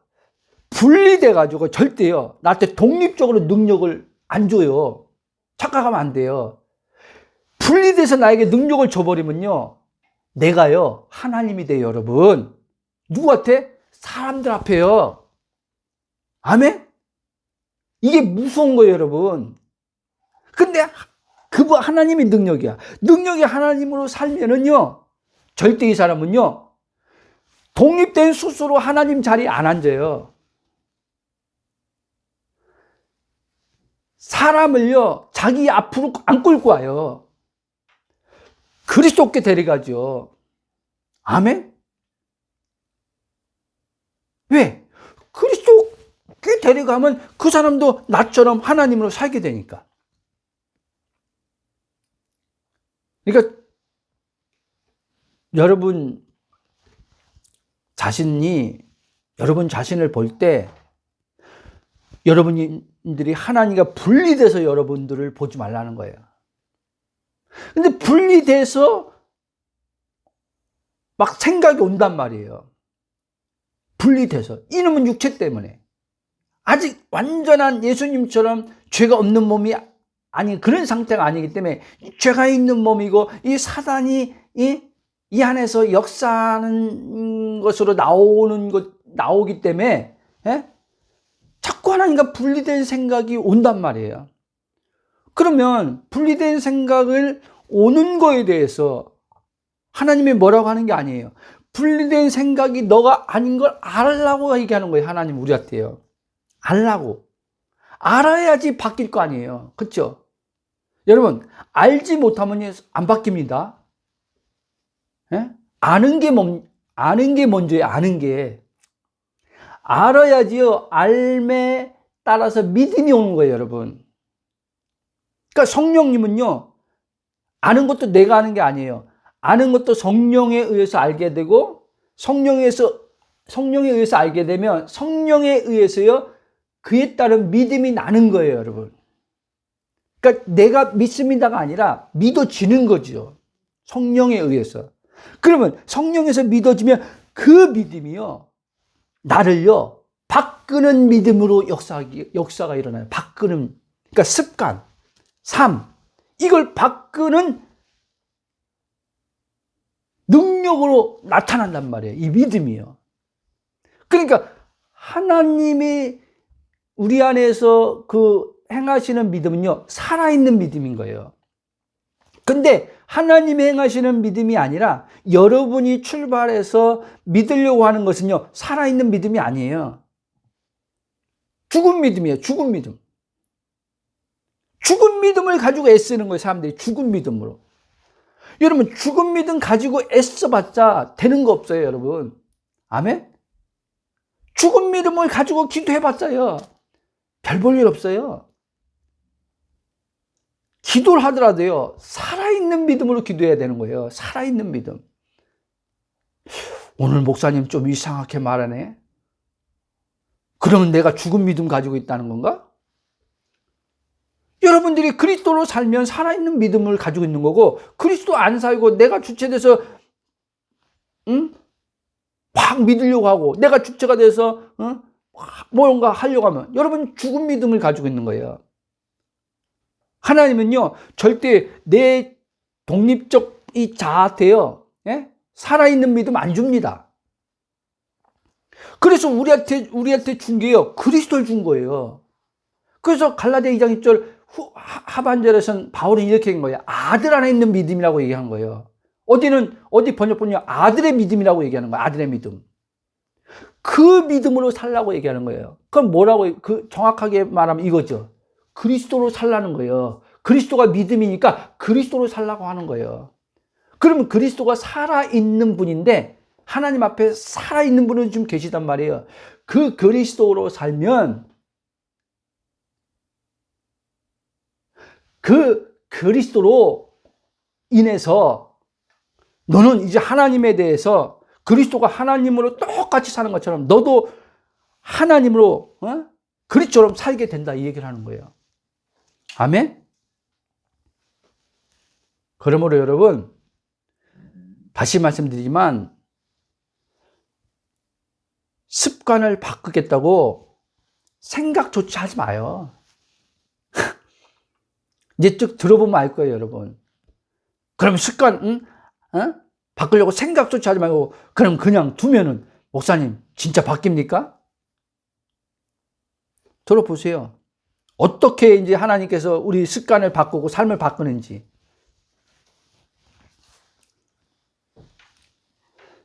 분리돼가지고 절대요, 나한테 독립적으로 능력을 안 줘요. 착각하면 안 돼요. 분리돼서 나에게 능력을 줘버리면요, 내가요, 하나님이 돼요, 여러분. 누구한테? 사람들 앞에요. 아멘? 이게 무서운 거예요, 여러분. 근데 그분 하나님의 능력이야. 능력이 하나님으로 살면은요, 절대 이 사람은요, 독립된 스스로 하나님 자리에 안 앉아요. 사람을요, 자기 앞으로 안 끌고 와요. 그리스도께 데려가죠. 아멘? 왜? 그리스도께 데려가면 그 사람도 나처럼 하나님으로 살게 되니까. 그러니까 여러분 자신을 볼 때 여러분들이 하나님과 분리돼서 여러분들을 보지 말라는 거예요. 근데 분리돼서 막 생각이 온단 말이에요. 분리돼서. 이놈은 육체 때문에. 아직 완전한 예수님처럼 죄가 없는 몸이 아니, 그런 상태가 아니기 때문에 죄가 있는 몸이고, 이 사단이 이 안에서 역사하는 것으로 나오기 때문에, 자꾸 하나님과 분리된 생각이 온단 말이에요. 그러면 분리된 생각을 오는 거에 대해서 하나님이 뭐라고 하는 게 아니에요. 분리된 생각이 너가 아닌 걸 알라고 얘기하는 거예요. 하나님 우리한테요. 알라고. 알아야지 바뀔 거 아니에요. 그렇죠? 여러분, 알지 못하면 안 바뀝니다. 아는 게 먼저예요. 아는 게. 알아야지요, 알매 따라서 믿음이 오는 거예요, 여러분. 그러니까 성령님은요, 아는 것도 내가 아는 게 아니에요. 아는 것도 성령에 의해서 알게 되고, 성령에 의해서 알게 되면 성령에 의해서요, 그에 따른 믿음이 나는 거예요, 여러분. 그러니까 내가 믿습니다가 아니라 믿어지는 거죠. 성령에 의해서. 그러면 성령에서 믿어지면 그 믿음이요, 나를요, 바꾸는 믿음으로 역사가 일어나요. 바꾸는, 그러니까 습관, 삶, 이걸 바꾸는 능력으로 나타난단 말이에요. 이 믿음이요. 그러니까 하나님이 우리 안에서 행하시는 믿음은요, 살아있는 믿음인 거예요. 근데 하나님이 행하시는 믿음이 아니라 여러분이 출발해서 믿으려고 하는 것은요, 살아있는 믿음이 아니에요. 죽은 믿음이에요. 죽은 믿음. 죽은 믿음을 가지고 애쓰는 거예요. 사람들이 죽은 믿음으로. 여러분, 죽은 믿음 가지고 애써봤자 되는 거 없어요, 여러분. 아멘? 죽은 믿음을 가지고 기도해봤자요, 별 볼 일 없어요. 기도를 하더라도요, 살아있는 믿음으로 기도해야 되는 거예요. 살아있는 믿음. 오늘 목사님 좀 이상하게 말하네. 그러면 내가 죽은 믿음 가지고 있다는 건가? 여러분들이 그리스도로 살면 살아있는 믿음을 가지고 있는 거고, 그리스도 안 살고 내가 주체돼서 확 믿으려고 하고, 내가 주체가 돼서 뭔가 하려고 하면 여러분 죽은 믿음을 가지고 있는 거예요. 하나님은요, 절대 내 독립적 이 자한테요, 살아있는 믿음 안 줍니다. 그래서 우리한테 준 게요, 그리스도를 준 거예요. 그래서 갈라디아 2장 1절 하반절에서는 바울은 이렇게 한 거예요. 아들 안에 있는 믿음이라고 얘기한 거예요. 어디 번역본이요, 아들의 믿음이라고 얘기하는 거예요. 아들의 믿음. 그 믿음으로 살라고 얘기하는 거예요. 그럼 뭐라고, 정확하게 말하면 이거죠. 그리스도로 살라는 거예요. 그리스도가 믿음이니까 그리스도로 살라고 하는 거예요. 그러면 그리스도가 살아있는 분인데, 하나님 앞에 살아있는 분은 좀 계시단 말이에요. 그 그리스도로 살면 그 그리스도로 인해서 너는 이제 하나님에 대해서, 그리스도가 하나님으로 똑같이 사는 것처럼 너도 하나님으로 그리스도처럼 살게 된다, 이 얘기를 하는 거예요. 아멘? 그러므로 여러분, 다시 말씀드리지만 습관을 바꾸겠다고 생각조차 하지 마요. 이제 쭉 들어보면 알 거예요, 여러분. 그럼 습관, 바꾸려고 생각조차 하지 말고, 그럼 그냥 두면은, 목사님, 진짜 바뀝니까? 들어보세요. 어떻게 이제 하나님께서 우리 습관을 바꾸고 삶을 바꾸는지.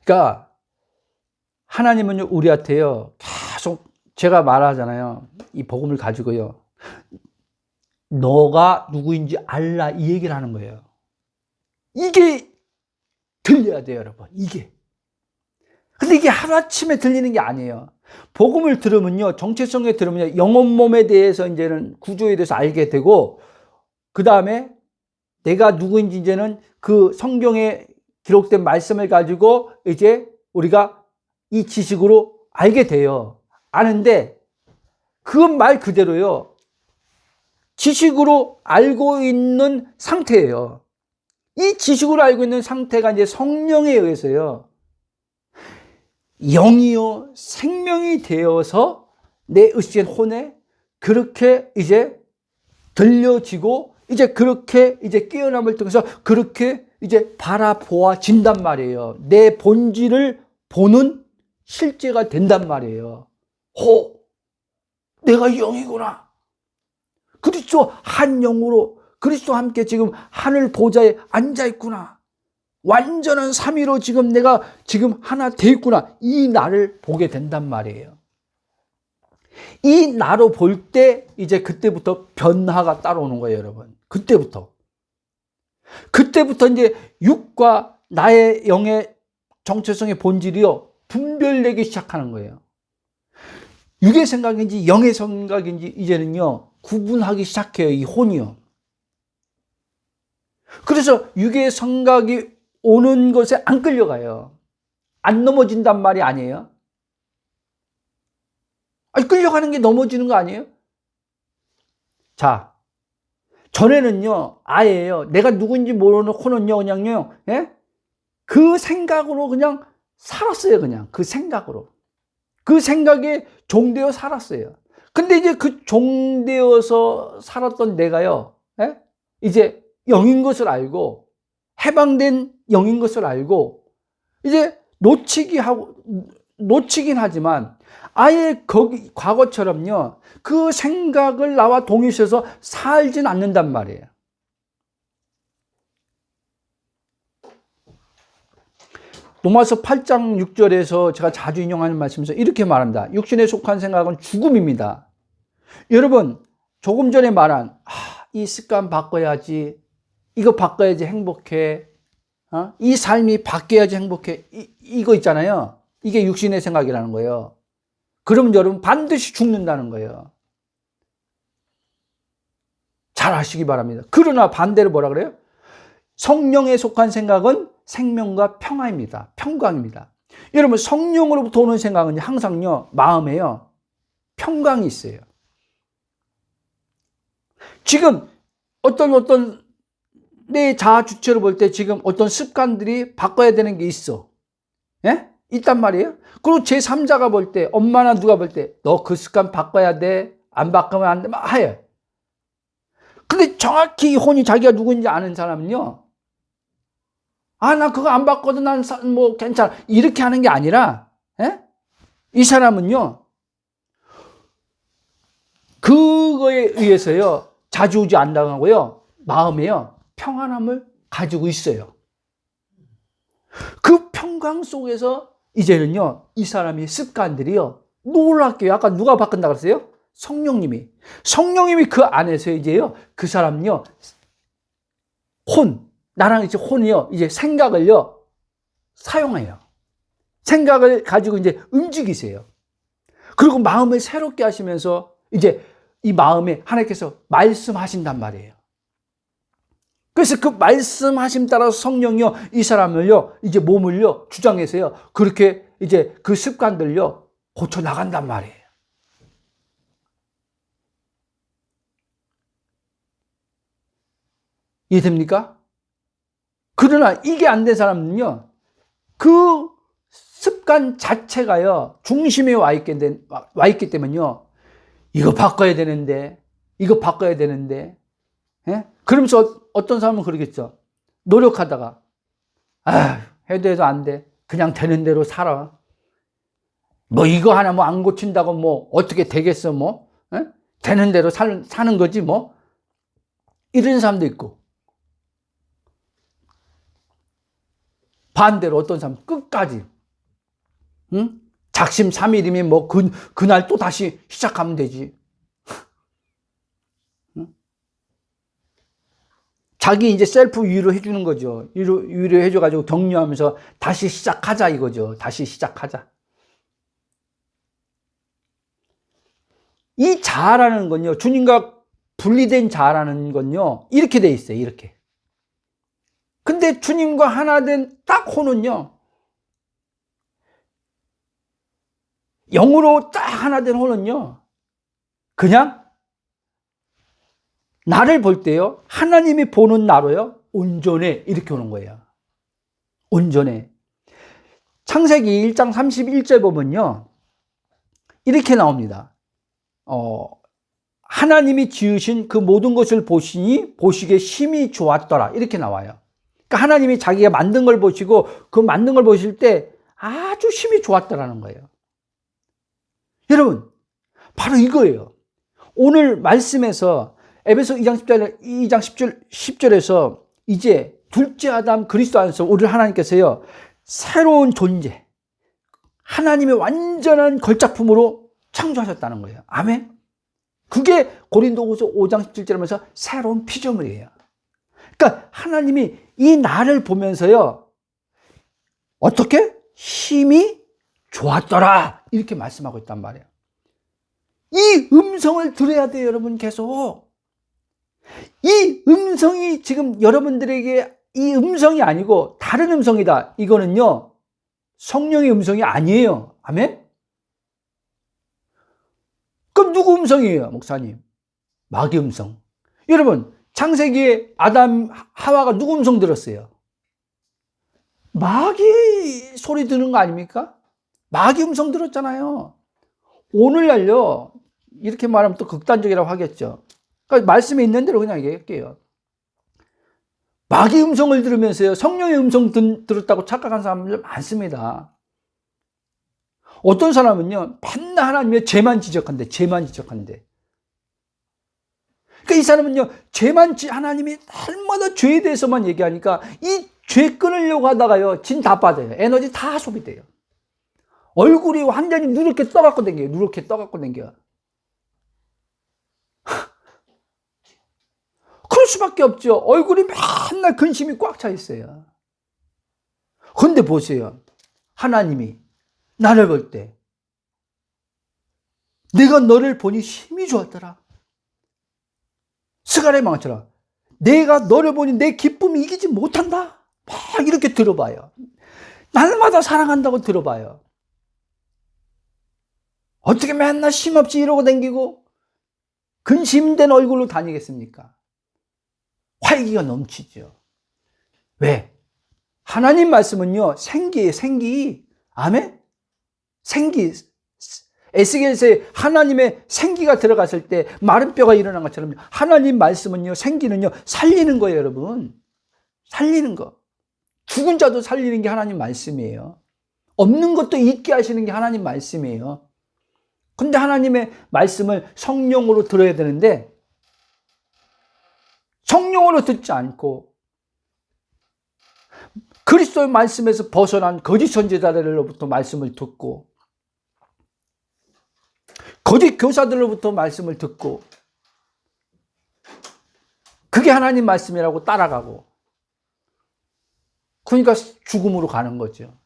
그러니까, 하나님은 우리한테요, 계속 제가 말하잖아요. 이 복음을 가지고요. 너가 누구인지 알라, 이 얘기를 하는 거예요. 이게 들려야 돼요, 여러분. 이게. 근데 이게 하루아침에 들리는 게 아니에요. 복음을 들으면요, 정체성에 들으면요, 영혼 몸에 대해서 이제는 구조에 대해서 알게 되고, 그 다음에 내가 누구인지 이제는 그 성경에 기록된 말씀을 가지고 이제 우리가 이 지식으로 알게 돼요. 아는데, 그건 말 그대로요. 지식으로 알고 있는 상태예요. 이 지식으로 알고 있는 상태가 이제 성령에 의해서요. 영이요, 생명이 되어서 내 의식의 혼에 그렇게 이제 들려지고, 이제 그렇게 이제 깨어남을 통해서 그렇게 이제 바라보아진단 말이에요. 내 본질을 보는 실제가 된단 말이에요. 내가 영이구나. 그리스도 한 영으로 그리스도와 함께 지금 하늘 보좌에 앉아 있구나. 완전한 삼위로 지금 내가 지금 하나 돼 있구나. 이 나를 보게 된단 말이에요. 이 나로 볼 때 이제 그때부터 변화가 따라오는 거예요, 여러분. 그때부터 이제 육과 나의 영의 정체성의 본질이요, 분별되기 시작하는 거예요. 육의 생각인지 영의 생각인지 이제는요, 구분하기 시작해요, 이 혼이요. 그래서 육의 생각이 오는 것에 안 끌려가요. 안 넘어진단 말이 아니에요. 아니, 끌려가는 게 넘어지는 거 아니에요? 자, 전에는요, 아예요. 내가 누군지 모르는 혼은요, 그냥요, 예? 그 생각으로 그냥 살았어요, 그냥. 그 생각으로. 그 생각에 종되어 살았어요. 근데 이제 그 종되어서 살았던 내가요, 예? 이제 영인 것을 알고, 해방된 영인 것을 알고, 이제 놓치긴 하지만, 아예 거기, 과거처럼요, 그 생각을 나와 동일시해서 살진 않는단 말이에요. 로마서 8장 6절에서 제가 자주 인용하는 말씀에서 이렇게 말합니다. 육신에 속한 생각은 죽음입니다. 여러분, 조금 전에 말한, 이 습관 바꿔야지, 이거 바꿔야지 행복해, 이 삶이 바뀌어야지 행복해, 이거 있잖아요. 이게 육신의 생각이라는 거예요. 그러면 여러분 반드시 죽는다는 거예요. 잘 아시기 바랍니다. 그러나 반대로 뭐라 그래요? 성령에 속한 생각은 생명과 평화입니다. 평강입니다. 여러분, 성령으로부터 오는 생각은 항상요, 마음에요, 평강이 있어요. 지금 어떤 내 자아 주체로 볼 때 지금 어떤 습관들이 바꿔야 되는 게 있어. 예? 있단 말이에요. 그리고 제3자가 볼 때, 엄마나 누가 볼 때, 너 그 습관 바꿔야 돼. 안 바꾸면 안 돼. 막 하여. 근데 정확히 혼이 자기가 누구인지 아는 사람은요, 나 그거 안 바꿔도 난 뭐 괜찮아. 이렇게 하는 게 아니라, 예? 이 사람은요, 그거에 의해서요, 좌지우지 안 당하고요, 마음에요, 평안함을 가지고 있어요. 그 평강 속에서 이제는요, 이 사람의 습관들이요, 놀랍게요. 아까 누가 바꾼다 그랬어요? 성령님이 그 안에서 이제요, 그 사람요, 나랑 이제 혼이요, 이제 생각을요, 사용해요. 생각을 가지고 이제 움직이세요. 그리고 마음을 새롭게 하시면서 이제 이 마음에 하나님께서 말씀하신단 말이에요. 그래서 그 말씀하심 따라서 성령이요, 이 사람을요, 이제 몸을요, 주장해서요, 그렇게 이제 그 습관들요, 고쳐 나간단 말이에요. 이해됩니까? 그러나 이게 안 된 사람은요, 그 습관 자체가요, 중심에 와 있기 때문에요, 이거 바꿔야 되는데, 이거 바꿔야 되는데, 예? 그러면서 어떤 사람은 그러겠죠. 노력하다가, 해도 해도 안 돼. 그냥 되는 대로 살아. 뭐 이거 하나 뭐 안 고친다고 뭐 어떻게 되겠어 뭐. 예? 되는 대로 사는 거지 뭐. 이런 사람도 있고. 반대로 어떤 사람 끝까지, 응? 작심삼일이면 뭐 그날 또 다시 시작하면 되지. 응? 자기 이제 셀프 위로 해주는 거죠. 위로 해줘가지고 격려하면서 다시 시작하자 이거죠. 다시 시작하자. 이 자아라는 건요, 주님과 분리된 자아라는 건요, 이렇게 돼 있어요. 이렇게. 근데 주님과 하나 된 딱 호는요, 영으로 딱 하나 된 호는요, 그냥 나를 볼 때요, 하나님이 보는 나로요, 온전해. 이렇게 오는 거예요. 온전해. 창세기 1장 31절 보면요, 이렇게 나옵니다. 하나님이 지으신 그 모든 것을 보시니 보시기에 심히 좋았더라. 이렇게 나와요. 그러니까 하나님이 자기가 만든 걸 보시고 그 만든 걸 보실 때 아주 심히 좋았더라는 거예요. 여러분, 바로 이거예요. 오늘 말씀에서 에베소 2장 10절에서 이제 둘째 아담 그리스도 안에서 우리를 하나님께서요, 새로운 존재, 하나님의 완전한 걸작품으로 창조하셨다는 거예요. 아멘. 그게 고린도후서 5장 17절 하면서 새로운 피조물이에요. 그러니까 하나님이 이 나를 보면서요, 어떻게? 힘이 좋았더라. 이렇게 말씀하고 있단 말이에요. 이 음성을 들어야 돼요, 여러분. 계속. 이 음성이 지금 여러분들에게 이 음성이 아니고 다른 음성이다. 이거는요, 성령의 음성이 아니에요. 아멘? 그럼 누구 음성이에요, 목사님? 마귀 음성. 여러분, 창세기에 아담, 하와가 누구 음성 들었어요? 마귀 소리 듣는 거 아닙니까? 마귀 음성 들었잖아요. 오늘날요, 이렇게 말하면 또 극단적이라고 하겠죠. 그러니까 말씀에 있는 대로 그냥 얘기할게요. 마귀 음성을 들으면서요, 성령의 음성 들었다고 착각한 사람들 많습니다. 어떤 사람은요, 맨날 하나님의 죄만 지적한대. 그러니까 이 사람은요, 하나님이 날마다 죄에 대해서만 얘기하니까 이 죄 끊으려고 하다가요, 진 다 빠져요. 에너지 다 소비돼요. 얼굴이 완전히 누렇게 떠갖고 댕겨요. 그럴 수밖에 없죠. 얼굴이 맨날 근심이 꽉 차 있어요. 그런데 보세요. 하나님이 나를 볼 때, 내가 너를 보니 힘이 좋았더라. 스가랴의 망처럼 내가 너를 보니 내 기쁨이 이기지 못한다. 막 이렇게 들어봐요. 날마다 사랑한다고 들어봐요. 어떻게 맨날 쉼없이 이러고 다니고 근심된 얼굴로 다니겠습니까? 활기가 넘치죠. 왜? 하나님 말씀은요, 생기예요, 생기. 아멘? 생기. 에스겔서에 하나님의 생기가 들어갔을 때 마른 뼈가 일어난 것처럼 하나님 말씀은요, 생기는요, 살리는 거예요, 여러분. 살리는 거. 죽은 자도 살리는 게 하나님 말씀이에요. 없는 것도 있게 하시는 게 하나님 말씀이에요. 근데 하나님의 말씀을 성령으로 들어야 되는데 성령으로 듣지 않고 그리스도의 말씀에서 벗어난 거짓 선지자들로부터 말씀을 듣고 거짓 교사들로부터 말씀을 듣고 그게 하나님 말씀이라고 따라가고 그러니까 죽음으로 가는 거죠.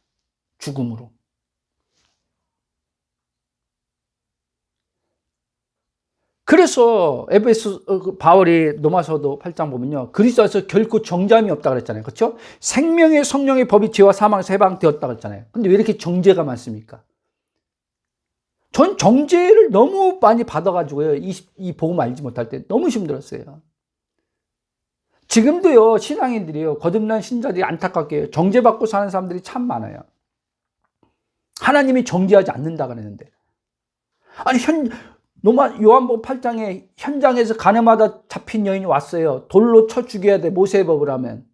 죽음으로. 그래서 에베소 바울이 로마서도 8장 보면요, 그리스도에서 결코 정죄함이 없다 그랬잖아요. 그렇죠? 생명의 성령의 법이 죄와 사망에서 해방되었다 그랬잖아요. 근데 왜 이렇게 정죄가 많습니까? 전 정죄를 너무 많이 받아가지고요, 이 복음 알지 못할 때 너무 힘들었어요. 지금도요, 신앙인들이요, 거듭난 신자들이 안타깝게 정죄받고 사는 사람들이 참 많아요. 하나님이 정죄하지 않는다 그랬는데. 아니, 요한복음 8장에 현장에서 가늠하다 잡힌 여인이 왔어요. 돌로 쳐 죽여야 돼, 모세의 법을 하면.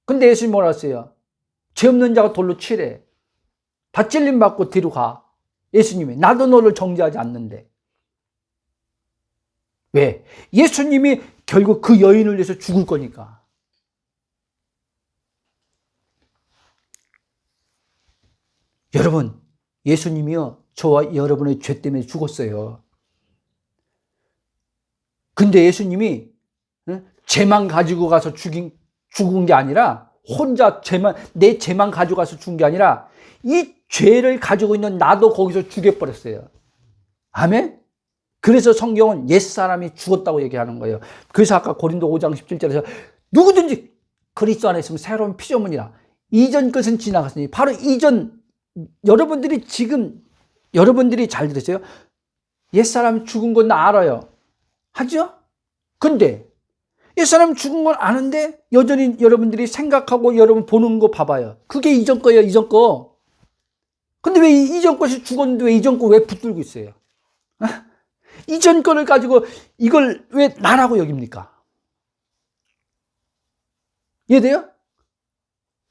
근데 예수님이 뭐라 했어요? 죄 없는 자가 돌로 치래. 다 찔림받고 뒤로 가. 예수님이 나도 너를 정죄하지 않는데. 왜? 예수님이 결국 그 여인을 위해서 죽을 거니까. 여러분, 예수님이요, 저와 여러분의 죄 때문에 죽었어요. 근데 예수님이 죄만 가지고 가서 죽은 게 아니라, 혼자 내 죄만 가지고 가서 죽은 게 아니라, 이 죄를 가지고 있는 나도 거기서 죽여버렸어요. 아멘? 그래서 성경은 옛사람이 죽었다고 얘기하는 거예요. 그래서 아까 고린도 5장 17절에서 누구든지 그리스도 안에 있으면 새로운 피조물이라. 이전 것은 지나갔으니, 바로 이전, 여러분들이 잘 들으세요? 옛사람이 죽은 건 나 알아요. 하죠? 근데 옛사람 죽은 건 아는데 여전히 여러분들이 생각하고 여러분 보는 거 봐봐요. 그게 이전 거예요, 이전 거. 근데 왜 이전 것이 죽었는데 왜 이전 거 왜 붙들고 있어요? 이전 거를 가지고 이걸 왜 나라고 여깁니까? 이해돼요?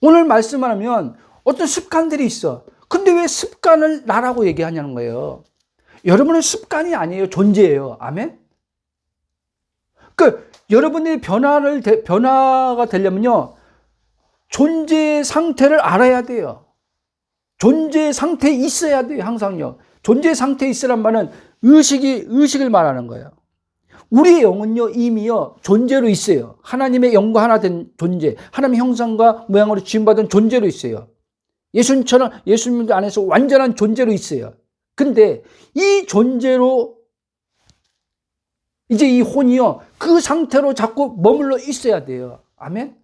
오늘 말씀을 하면 어떤 습관들이 있어. 근데 왜 습관을 나라고 얘기하냐는 거예요. 여러분은 습관이 아니에요. 존재예요. 아멘? 여러분들이 변화가 되려면요, 존재의 상태를 알아야 돼요. 존재의 상태에 있어야 돼요, 항상요. 존재의 상태에 있으란 말은 의식을 말하는 거예요. 우리의 영은요, 이미요, 존재로 있어요. 하나님의 영과 하나 된 존재, 하나님의 형상과 모양으로 지음받은 존재로 있어요. 예수님 안에서 완전한 존재로 있어요. 근데 이 존재로 이제 이 혼이요, 그 상태로 자꾸 머물러 있어야 돼요. 아멘?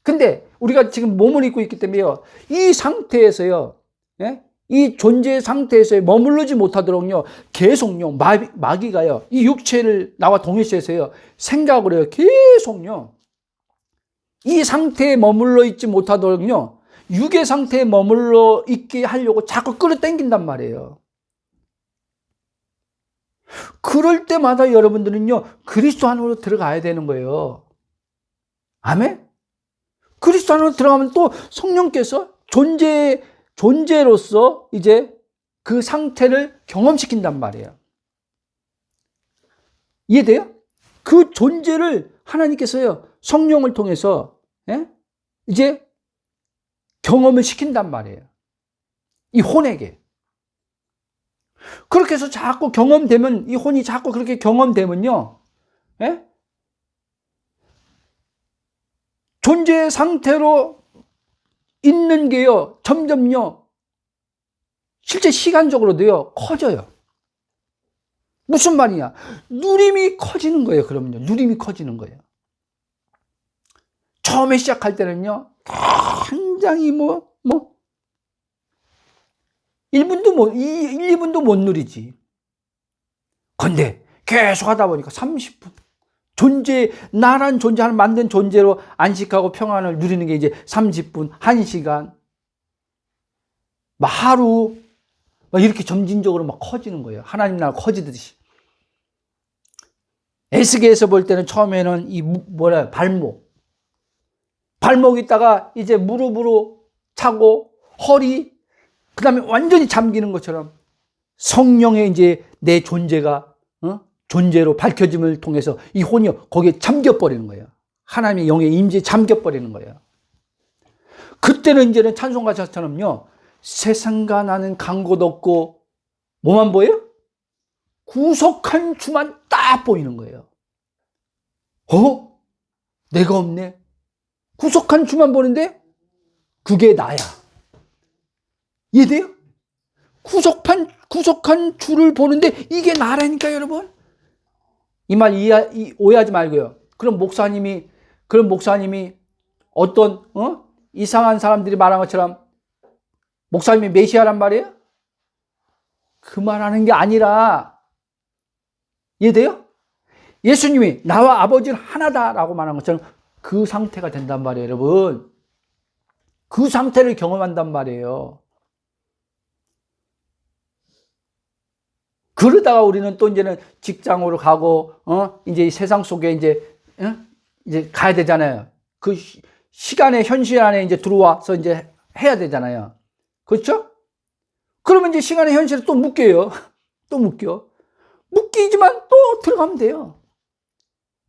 근데 우리가 지금 몸을 입고 있기 때문에요, 이 상태에서요, 예? 이 존재의 상태에서 머무르지 못하도록요, 계속요, 마귀가요, 이 육체를 나와 동일시해서요, 생각을 해요. 계속요, 이 상태에 머물러 있지 못하도록요, 육의 상태에 머물러 있게 하려고 자꾸 끌어당긴단 말이에요. 그럴 때마다 여러분들은요, 그리스도 안으로 들어가야 되는 거예요. 아멘? 그리스도 안으로 들어가면 또 성령께서 존재로서 이제 그 상태를 경험시킨단 말이에요. 이해돼요? 그 존재를 하나님께서요, 성령을 통해서, 예? 이제 경험을 시킨단 말이에요. 이 혼에게. 그렇게 해서 자꾸 경험되면, 이 혼이 자꾸 그렇게 경험되면요, 예? 존재의 상태로 있는 게요, 점점요, 실제 시간적으로도요, 커져요. 무슨 말이냐? 누림이 커지는 거예요, 그러면요. 누림이 커지는 거예요. 처음에 시작할 때는요, 굉장히 1분도 2분도 못 누리지. 근데 계속 하다 보니까 30분. 나란 존재를 만든 존재로 안식하고 평안을 누리는 게 이제 30분, 1시간, 하루, 이렇게 점진적으로 커지는 거예요. 하나님 나라 커지듯이. 에스겔에서 볼 때는 처음에는 발목 있다가 이제 무릎으로 차고 허리, 그 다음에 완전히 잠기는 것처럼 성령의 이제 내 존재가, 존재로 밝혀짐을 통해서 이 혼이 거기에 잠겨버리는 거예요. 하나님의 영의 임재에 잠겨버리는 거예요. 그때는 이제는 찬송가처럼요, 세상과 나는 간 곳 없고, 뭐만 보여요? 구속한 주만 딱 보이는 거예요. 내가 없네. 구속한 주만 보는데 그게 나야. 이해돼요? 구속한 주를 보는데 이게 나라니까, 여러분. 이 말 오해하지 말고요. 그런 목사님이 어떤 이상한 사람들이 말한 것처럼 목사님이 메시아란 말이에요? 그 말하는 게 아니라, 이해돼요? 예수님이 나와 아버지는 하나다라고 말한 것처럼 그 상태가 된단 말이에요, 여러분. 그 상태를 경험한단 말이에요. 그러다가 우리는 또 이제는 직장으로 가고, 이제 이 세상 속에 이제 가야 되잖아요. 그 시간의 현실 안에 이제 들어와서 이제 해야 되잖아요. 그렇죠? 그러면 이제 시간의 현실에 또 묶여요. 또 묶여. 묶이지만 또 들어가면 돼요.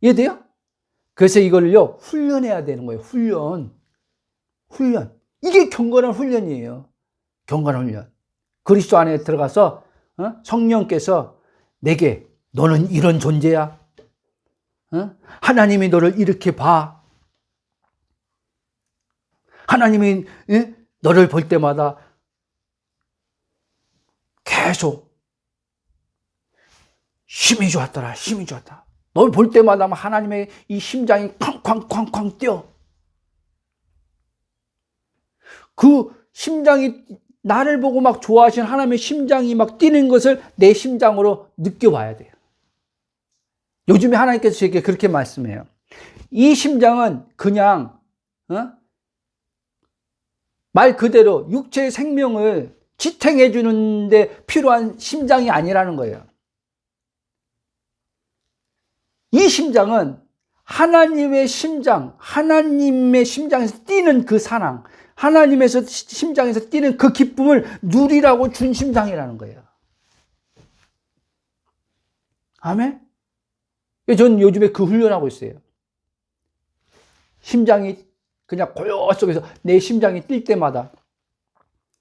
이해돼요? 그래서 이걸요, 훈련해야 되는 거예요. 훈련. 이게 경건한 훈련이에요. 경건한 훈련. 그리스도 안에 들어가서 성령께서 내게 너는 이런 존재야. 하나님이 너를 이렇게 봐. 하나님이 너를 볼 때마다 계속 힘이 좋았더라. 널 볼 때마다 하나님의 이 심장이 쾅쾅쾅쾅 뛰어. 그 심장이 나를 보고 막 좋아하시는 하나님의 심장이 막 뛰는 것을 내 심장으로 느껴봐야 돼요. 요즘에 하나님께서 저에게 그렇게 말씀해요. 이 심장은 그냥 말 그대로 육체의 생명을 지탱해 주는데 필요한 심장이 아니라는 거예요. 이 심장은 하나님의 심장에서 뛰는 그 사랑, 하나님의 심장에서 뛰는 그 기쁨을 누리라고 준 심장이라는 거예요. 아멘? 저는 요즘에 그 훈련하고 있어요. 심장이 그냥 고요 속에서 내 심장이 뛸 때마다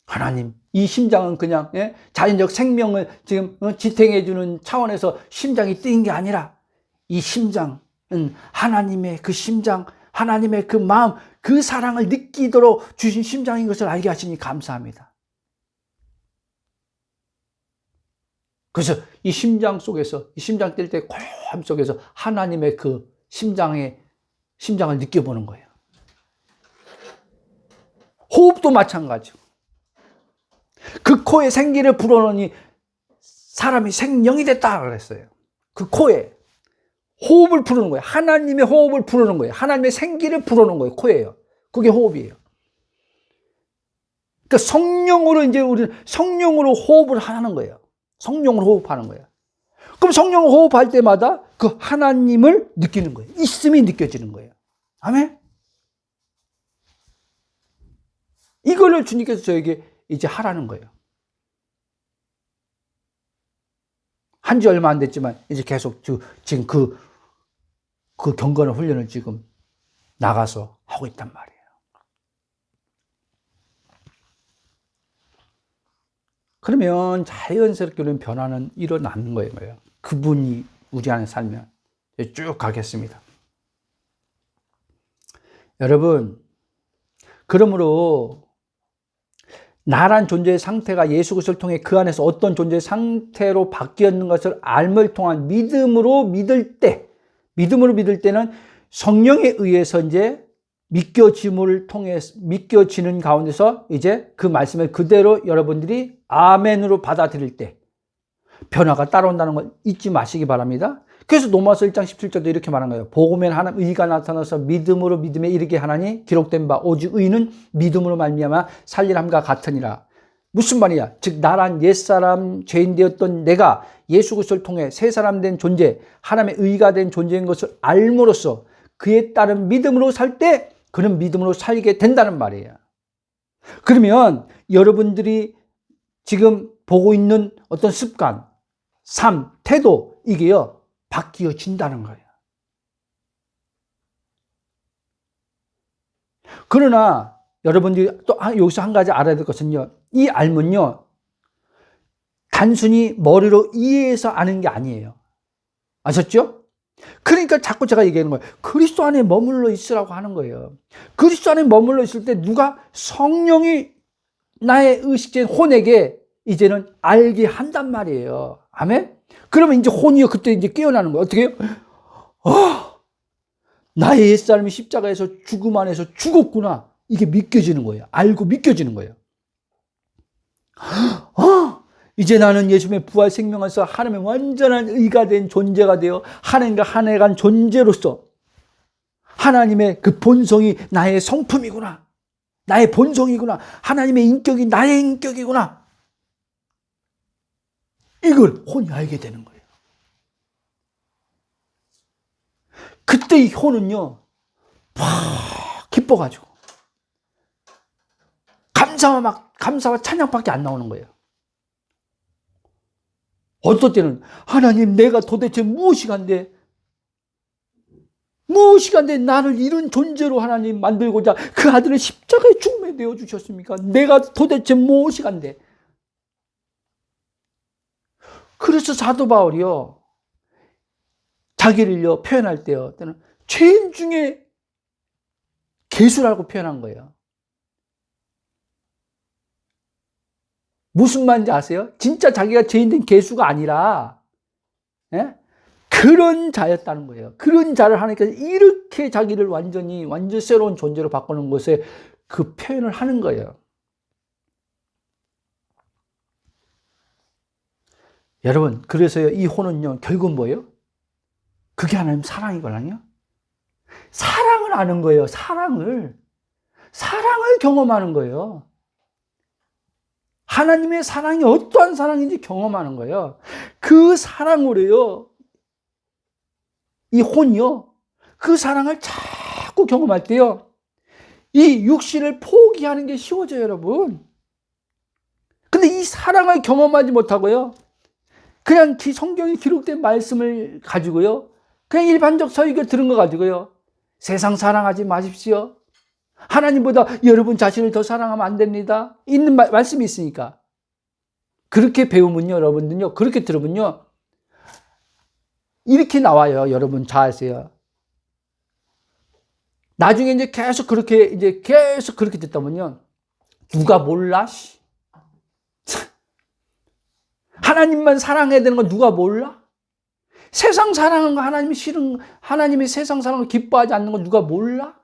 하나님, 이 심장은 그냥 자연적 생명을 지금 지탱해주는 차원에서 심장이 뛰는 게 아니라 이 심장은 하나님의 그 심장, 하나님의 그 마음, 그 사랑을 느끼도록 주신 심장인 것을 알게 하시니 감사합니다. 그래서 이 심장 속에서, 이 심장 뛸 때 고요함 속에서 하나님의 그 심장을 느껴보는 거예요. 호흡도 마찬가지고. 그 코에 생기를 불어넣으니 사람이 생명이 됐다 그랬어요. 그 코에 호흡을 부르는 거예요. 하나님의 호흡을 부르는 거예요. 하나님의 생기를 불어넣는 거예요. 코에요. 그게 호흡이에요. 그러니까 성령으로 이제 우리는 성령으로 호흡을 하는 거예요. 성령으로 호흡하는 거예요. 그럼 성령으로 호흡할 때마다 그 하나님을 느끼는 거예요. 있음이 느껴지는 거예요. 아멘? 이걸로 주님께서 저에게 이제 하라는 거예요. 한지 얼마 안 됐지만 이제 계속 지금 그 경건한 훈련을 지금 나가서 하고 있단 말이에요. 그러면 자연스럽게 우리는 변화는 일어나는 거예요. 그분이 우리 안에 살면 쭉 가겠습니다. 여러분, 그러므로 나란 존재의 상태가 예수 그리스도를 통해 그 안에서 어떤 존재의 상태로 바뀌었는 것을 알을 통한 믿음으로 믿을 때는 성령에 의해서 이제 믿겨지는 가운데서 이제 그 말씀을 그대로 여러분들이 아멘으로 받아들일 때 변화가 따라온다는 걸 잊지 마시기 바랍니다. 그래서 로마서 1장 17절도 이렇게 말한 거예요. 복음에는 하나님 의가 나타나서 믿음으로 믿음에 이르게 하나니 기록된 바 오직 의는 믿음으로 말미암아 살리람과 같으니라. 무슨 말이야? 즉 나란 옛사람 죄인 되었던 내가 예수 그리스도를 통해 새 사람 된 존재, 하나님의 의가 된 존재인 것을 알므로써 그에 따른 믿음으로 살 때 그는 믿음으로 살게 된다는 말이에요. 그러면 여러분들이 지금 보고 있는 어떤 습관, 삶, 태도 이게요 바뀌어진다는 거예요. 그러나 여러분들이 또 여기서 한 가지 알아야 될 것은요, 이 알면요 단순히 머리로 이해해서 아는 게 아니에요. 아셨죠? 그러니까 자꾸 제가 얘기하는 거예요. 그리스도 안에 머물러 있으라고 하는 거예요. 그리스도 안에 머물러 있을 때 누가 성령이 나의 의식된 혼에게 이제는 알게 한단 말이에요. 아멘? 그러면 이제 혼이요 그때 이제 깨어나는 거예요. 어떻게 해요? 나의 옛사람이 십자가에서 죽음 안에서 죽었구나. 이게 믿겨지는 거예요. 알고 믿겨지는 거예요. 이제 나는 예수님의 부활 생명에서 하나님의 완전한 의가 된 존재가 되어 하나님과 하나간 존재로서 하나님의 그 본성이 나의 성품이구나. 나의 본성이구나. 하나님의 인격이 나의 인격이구나. 이걸 혼이 알게 되는 거예요. 그때 이 혼은요, 막 기뻐가지고 감사와 찬양밖에 안 나오는 거예요. 어떨 때는 하나님, 내가 도대체 무엇이간데 나를 이런 존재로 하나님 만들고자 그 아들을 십자가에 죽음에 내어 주셨습니까? 내가 도대체 무엇이간데. 그래서 사도 바울이요, 자기를요 표현할 때요, 때는 죄인 중에 괴수라고 표현한 거예요. 무슨 말인지 아세요? 진짜 자기가 죄인된 괴수가 아니라, 예? 그런 자였다는 거예요. 그런 자를 하나님께서 이렇게 자기를 완전 새로운 존재로 바꾸는 것에 그 표현을 하는 거예요. 여러분, 그래서요, 이 혼은요, 결국은 뭐예요? 그게 하나님 사랑이거든요. 사랑을 아는 거예요. 사랑을 경험하는 거예요. 하나님의 사랑이 어떠한 사랑인지 경험하는 거예요. 그 사랑으로요, 이 혼이요, 그 사랑을 자꾸 경험할 때요, 이 육신을 포기하는 게 쉬워져요, 여러분. 근데 이 사랑을 경험하지 못하고요, 그냥 성경에 기록된 말씀을 가지고요, 그냥 일반적 설교 들은 거 가지고요, 세상 사랑하지 마십시오. 하나님보다 여러분 자신을 더 사랑하면 안 됩니다. 있는 말씀이 있으니까. 그렇게 배우면요, 여러분들요, 그렇게 들으면요, 이렇게 나와요. 여러분 잘 아세요. 나중에 이제 계속 그렇게 듣다 보면요, 누가 몰라? 하나님만 사랑해야 되는 거 누가 몰라? 세상 사랑하는 거 하나님이 싫은, 하나님이 세상 사랑을 기뻐하지 않는 거 누가 몰라?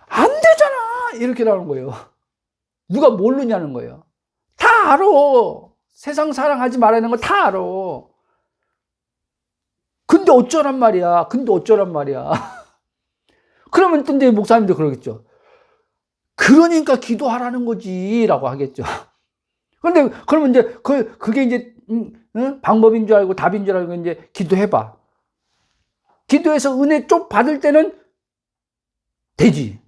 안 되잖아! 이렇게 나오는 거예요. 누가 모르냐는 거예요. 다 알아. 세상 사랑하지 말라는 거 다 알아. 근데 어쩌란 말이야. 그러면 또 이제 목사님도 그러겠죠. 그러니까 기도하라는 거지. 라고 하겠죠. 근데 그러면 이제 그게 이제 방법인 줄 알고 답인 줄 알고 이제 기도해봐. 기도해서 은혜 쪽 받을 때는 되지.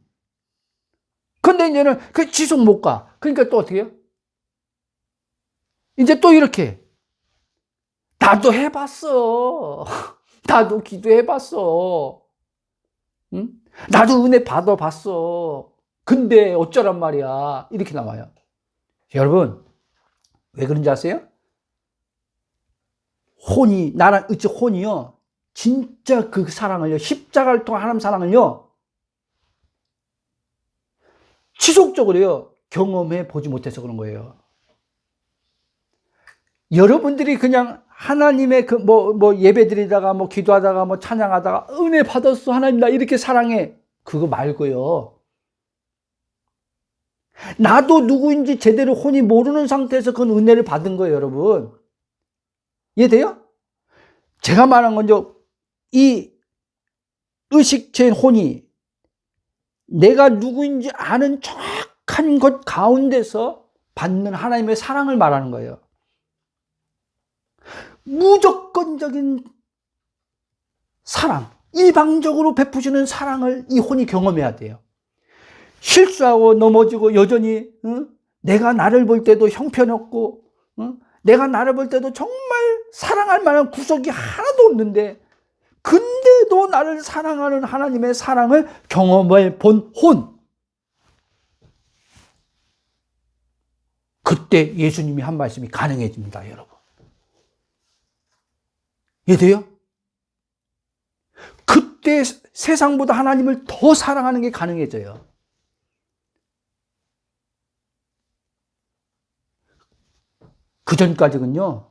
근데 이제는 그 지속 못 가. 그러니까 또 어떻게 해요? 이제 또 이렇게. 나도 해봤어. 나도 기도해봤어. 응? 나도 은혜 받아봤어. 근데 어쩌란 말이야. 이렇게 나와요. 여러분, 왜 그런지 아세요? 혼이요, 진짜 그 사랑을요, 십자가를 통한 하나님 사랑을요, 지속적으로요, 경험해 보지 못해서 그런 거예요. 여러분들이 그냥 하나님의 예배 드리다가, 기도하다가, 찬양하다가, 은혜 받았어, 하나님, 나 이렇게 사랑해. 그거 말고요. 나도 누구인지 제대로 혼이 모르는 상태에서 그건 은혜를 받은 거예요, 여러분. 이해돼요? 제가 말한 건요, 이 의식체인 혼이 내가 누구인지 아는 정확한 것 가운데서 받는 하나님의 사랑을 말하는 거예요. 무조건적인 사랑, 일방적으로 베푸시는 사랑을 이 혼이 경험해야 돼요. 실수하고 넘어지고 여전히 내가 나를 볼 때도 형편없고 내가 나를 볼 때도 정말 사랑할 만한 구석이 하나도 없는데, 근데도 나를 사랑하는 하나님의 사랑을 경험해 본 혼. 그때 예수님이 한 말씀이 가능해집니다, 여러분. 이해돼요? 그때 세상보다 하나님을 더 사랑하는 게 가능해져요. 그 전까지는요,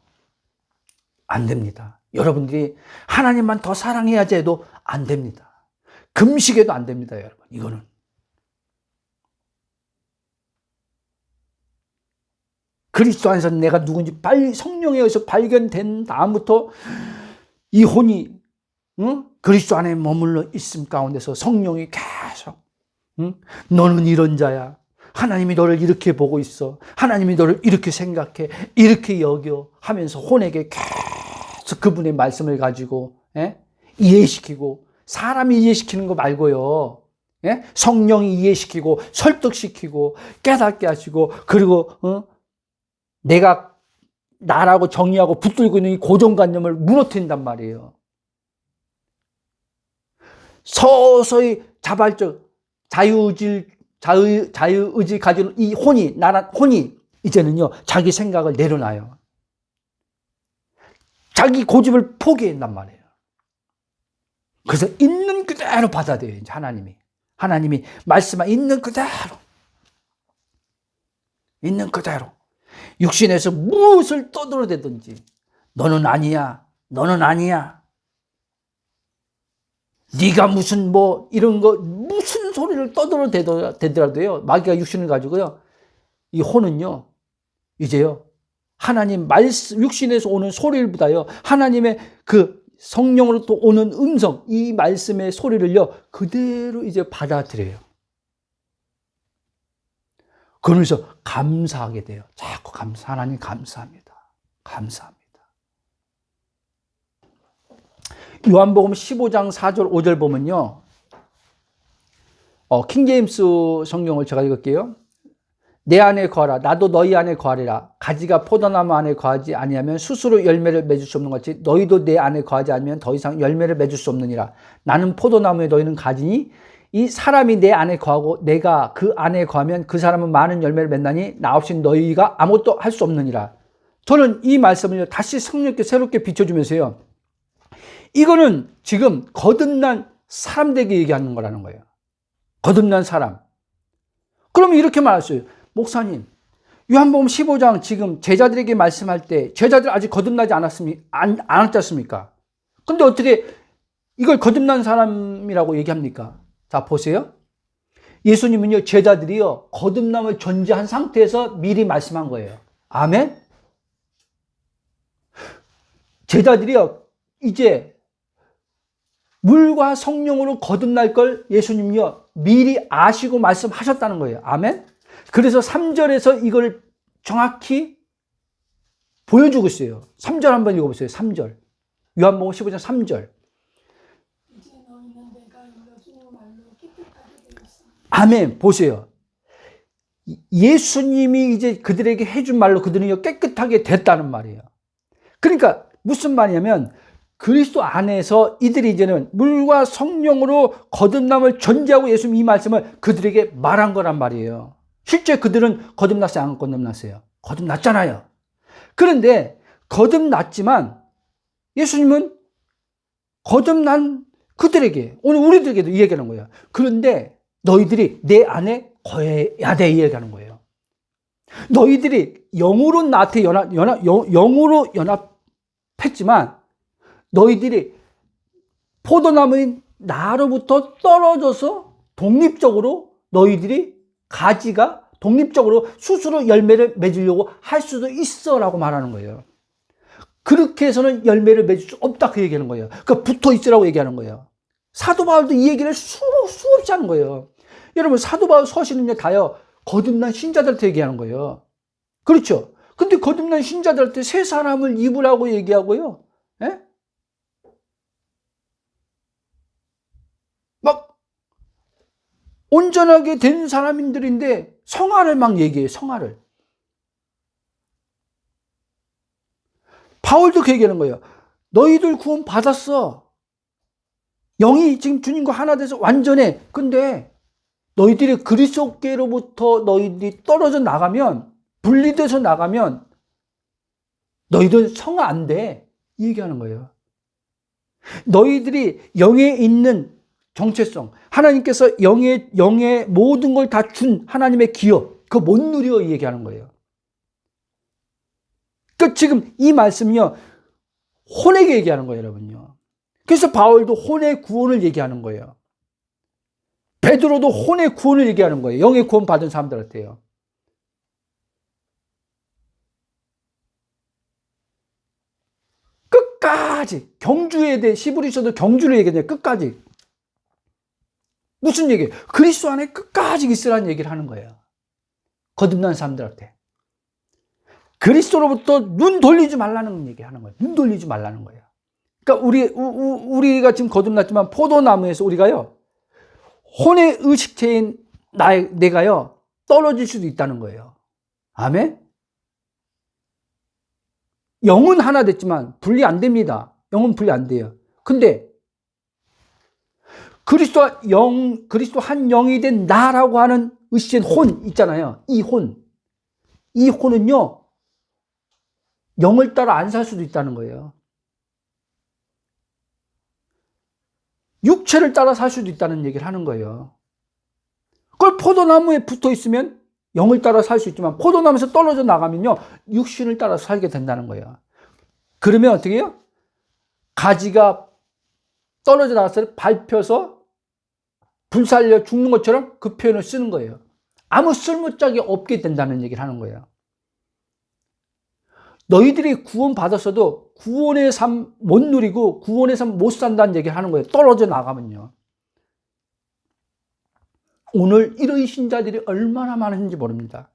안 됩니다. 여러분들이 하나님만 더 사랑해야지 해도 안 됩니다. 금식해도 안 됩니다, 여러분. 이거는. 그리스도 안에서 내가 누군지 성령에 의해서 발견된 다음부터 이 혼이 응? 그리스도 안에 머물러 있음 가운데서 성령이 계속 응? 너는 이런 자야. 하나님이 너를 이렇게 보고 있어. 하나님이 너를 이렇게 생각해. 이렇게 여겨. 하면서 혼에게 계속 그분의 말씀을 가지고 이해시키고, 사람이 이해시키는 거 말고요. 성령이 이해시키고 설득시키고 깨닫게 하시고, 그리고 내가 나라고 정의하고 붙들고 있는 이 고정관념을 무너뜨린단 말이에요. 서서히 자발적 자유의지 가지는 이 혼이 이제는요 자기 생각을 내려놔요. 자기 고집을 포기한단 말이에요. 그래서 있는 그대로 받아들여요. 이제 하나님이 말씀만 있는 그대로 육신에서 무엇을 떠들어대든지 너는 아니야, 네가 무슨 뭐 이런 거 무슨 소리를 떠들어대더라도요, 마귀가 육신을 가지고요, 이 혼은요 이제요 하나님 말씀, 육신에서 오는 소리보다요 하나님의 그 성령으로부터 오는 음성, 이 말씀의 소리를요 그대로 이제 받아들여요. 그러면서 감사하게 돼요. 자꾸 하나님 감사합니다. 요한복음 15장 4절 5절 보면요, 킹제임스 성경을 제가 읽을게요. 내 안에 거하라, 나도 너희 안에 거하리라. 가지가 포도나무 안에 거하지 아니하면 스스로 열매를 맺을 수 없는 것 같이 너희도 내 안에 거하지 않으면 더 이상 열매를 맺을 수 없느니라. 나는 포도나무에 너희는 가지니 이 사람이 내 안에 거하고 내가 그 안에 거하면 그 사람은 많은 열매를 맺나니 나 없이 너희가 아무것도 할 수 없느니라. 저는 이 말씀을 다시 성령께 새롭게 비춰주면서요, 이거는 지금 거듭난 사람들에게 얘기하는 거라는 거예요. 거듭난 사람. 그러면 이렇게 말했어요. 목사님, 요한복음 15장 지금 제자들에게 말씀할 때 제자들 아직 거듭나지 않았지 않습니까? 근데 어떻게 이걸 거듭난 사람이라고 얘기합니까? 자, 보세요. 예수님은요, 제자들이요, 거듭남을 전제한 상태에서 미리 말씀한 거예요. 아멘? 제자들이요, 이제 물과 성령으로 거듭날 걸 예수님이요 미리 아시고 말씀하셨다는 거예요. 아멘? 그래서 3절에서 이걸 정확히 보여주고 있어요. 3절 한번 읽어보세요. 3절. 요한복음 15장 3절. 아멘. 보세요. 예수님이 이제 그들에게 해준 말로 그들은 깨끗하게 됐다는 말이에요. 그러니까 무슨 말이냐면, 그리스도 안에서 이들이 이제는 물과 성령으로 거듭남을 전제하고 예수님이 이 말씀을 그들에게 말한 거란 말이에요. 실제 그들은 거듭났어요, 안 거듭났어요? 거듭났잖아요. 그런데 거듭났지만 예수님은 거듭난 그들에게, 오늘 우리들에게도 이 얘기하는 거예요. 그런데 너희들이 내 안에 거해야 돼, 이 얘기하는 거예요. 너희들이 영으로 나한테 영으로 연합했지만 너희들이 포도나무인 나로부터 떨어져서 독립적으로 너희들이 가지가 독립적으로 스스로 열매를 맺으려고 할 수도 있어 라고 말하는 거예요. 그렇게 해서는 열매를 맺을 수 없다, 그 얘기하는 거예요. 그러니까 붙어 있으라고 얘기하는 거예요. 사도 바울도 이 얘기를 수없이 하는 거예요. 여러분, 사도 바울 서신은요 다요 거듭난 신자들한테 얘기하는 거예요. 그렇죠? 근데 거듭난 신자들한테 새 사람을 입으라고 얘기하고요, 막 온전하게 된 사람들인데 성화를 막 얘기해요. 성화를. 바울도 그 얘기하는 거예요. 너희들 구원 받았어. 영이 지금 주님과 하나 돼서 완전해. 근데 너희들이 그리스도께로부터 너희들이 떨어져 나가면, 분리돼서 나가면 너희들 성화 안 돼, 이 얘기하는 거예요. 너희들이 영에 있는 정체성, 하나님께서 영의 모든 걸 다 준 하나님의 기업, 그거 못 누려, 이 얘기하는 거예요. 그러니까 지금 이 말씀이요 혼에게 얘기하는 거예요, 여러분요. 그래서 바울도 혼의 구원을 얘기하는 거예요. 베드로도 혼의 구원을 얘기하는 거예요. 영의 구원 받은 사람들한테요. 끝까지 경주에 대해 히브리서도 경주를 얘기하잖아요. 끝까지. 무슨 얘기예요? 그리스도 안에 끝까지 있으라는 얘기를 하는 거예요. 거듭난 사람들한테. 그리스도로부터 눈 돌리지 말라는 얘기 하는 거예요. 눈 돌리지 말라는 거예요. 그러니까 우리가 지금 거듭났지만 포도나무에서 우리가요, 혼의 의식체인 내가요, 떨어질 수도 있다는 거예요. 아멘? 영은 하나 됐지만 분리 안 됩니다. 영은 분리 안 돼요. 근데 그리스도 한 영이 된 나라고 하는 의식체인 혼 있잖아요. 이 혼은요, 영을 따라 안 살 수도 있다는 거예요. 육체를 따라 살 수도 있다는 얘기를 하는 거예요. 그걸 포도나무에 붙어 있으면 영을 따라 살 수 있지만 포도나무에서 떨어져 나가면요, 육신을 따라 살게 된다는 거예요. 그러면 어떻게 해요? 가지가 떨어져 나가서 밟혀서 불살려 죽는 것처럼 그 표현을 쓰는 거예요. 아무 쓸모짝이 없게 된다는 얘기를 하는 거예요. 너희들이 구원 받았어도 구원의 삶 못 누리고 구원의 삶 못 산다는 얘기를 하는 거예요. 떨어져 나가면요. 오늘 이런 신자들이 얼마나 많은지 모릅니다.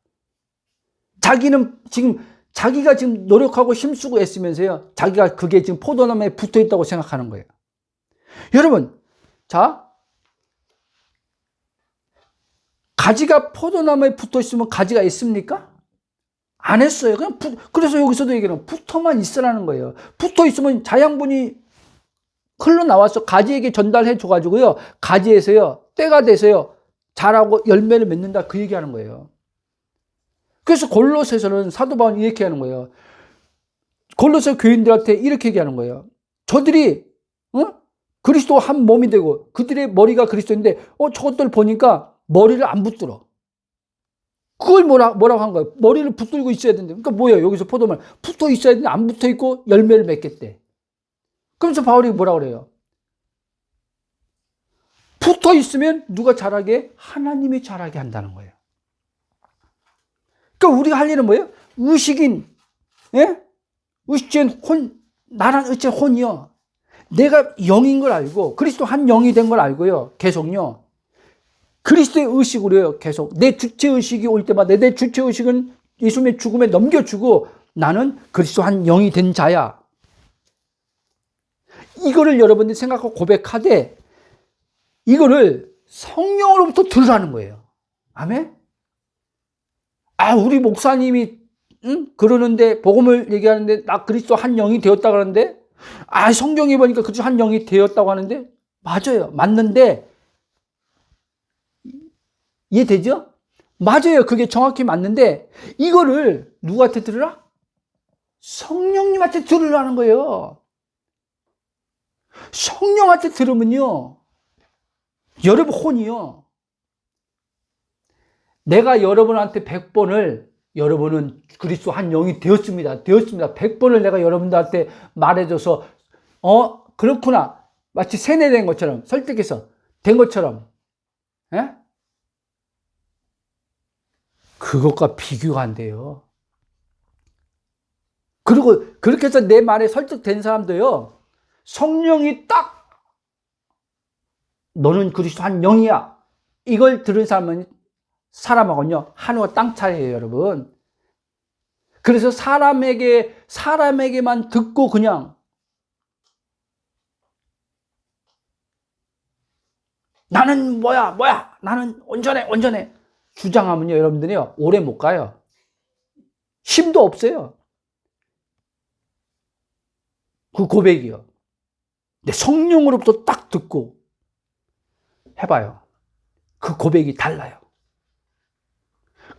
자기가 지금 노력하고 힘쓰고 애쓰면서요, 자기가 그게 지금 포도나무에 붙어 있다고 생각하는 거예요. 여러분, 자, 가지가 포도나무에 붙어 있으면 가지가 있습니까? 안 했어요. 그래서 여기서도 얘기는 붙어만 있으라는 거예요. 붙어 있으면 자양분이 흘러나와서 가지에게 전달해 줘가지고요, 가지에서요, 때가 돼서요, 자라고 열매를 맺는다, 그 얘기하는 거예요. 그래서 골로새서는 사도 바울이 이렇게 하는 거예요. 골로새 교인들한테 이렇게 얘기하는 거예요. 저들이 그리스도 한 몸이 되고 그들의 머리가 그리스도인데 저것들 보니까 머리를 안 붙들어. 그걸 뭐라고 한 거예요? 머리를 붙들고 있어야 된대. 그러니까 뭐예요? 여기서 포도말 붙어 있어야 되는데 안 붙어 있고 열매를 맺겠대. 그러면서 바울이 뭐라고 그래요? 붙어 있으면 누가 자라게? 하나님이 자라게 한다는 거예요. 그러니까 우리가 할 일은 뭐예요? 의식인, 예? 의식인 나란 의식인 혼이요. 내가 영인 걸 알고, 그리스도 한 영이 된 걸 알고요. 계속요. 그리스도의 의식으로요. 계속. 내 주체의식이 올 때마다 내 주체의식은 예수님의 죽음에 넘겨주고 나는 그리스도 한 영이 된 자야. 이거를 여러분들이 생각하고 고백하되 이거를 성령으로부터 들으라는 거예요. 아멘? 우리 목사님이 그러는데 복음을 얘기하는데 나 그리스도 한 영이 되었다 그러는데 성경에 보니까 그리스도 한 영이 되었다고 하는데 맞아요. 맞는데 이해되죠? 맞아요. 그게 정확히 맞는데 이거를 누구한테 들으라? 성령님한테 들으라는 거예요. 성령한테 들으면요, 여러분 혼이요, 내가 여러분한테 100번을 여러분은 그리스도 한 영이 되었습니다. 100번을 내가 여러분들한테 말해줘서 그렇구나, 마치 세뇌된 것처럼, 설득해서 된 것처럼, 예? 그것과 비교가 안 돼요. 그리고 그렇게 해서 내 말에 설득된 사람도요, 성령이 딱 너는 그리스도 한 영이야, 이걸 들은 사람하고는요 하늘과 땅 차이예요, 여러분. 그래서 사람에게만 듣고 그냥 나는 뭐야 나는 온전해 주장하면요, 여러분들이요 오래 못 가요. 힘도 없어요, 그 고백이요. 근데 성령으로부터 딱 듣고 해봐요. 그 고백이 달라요.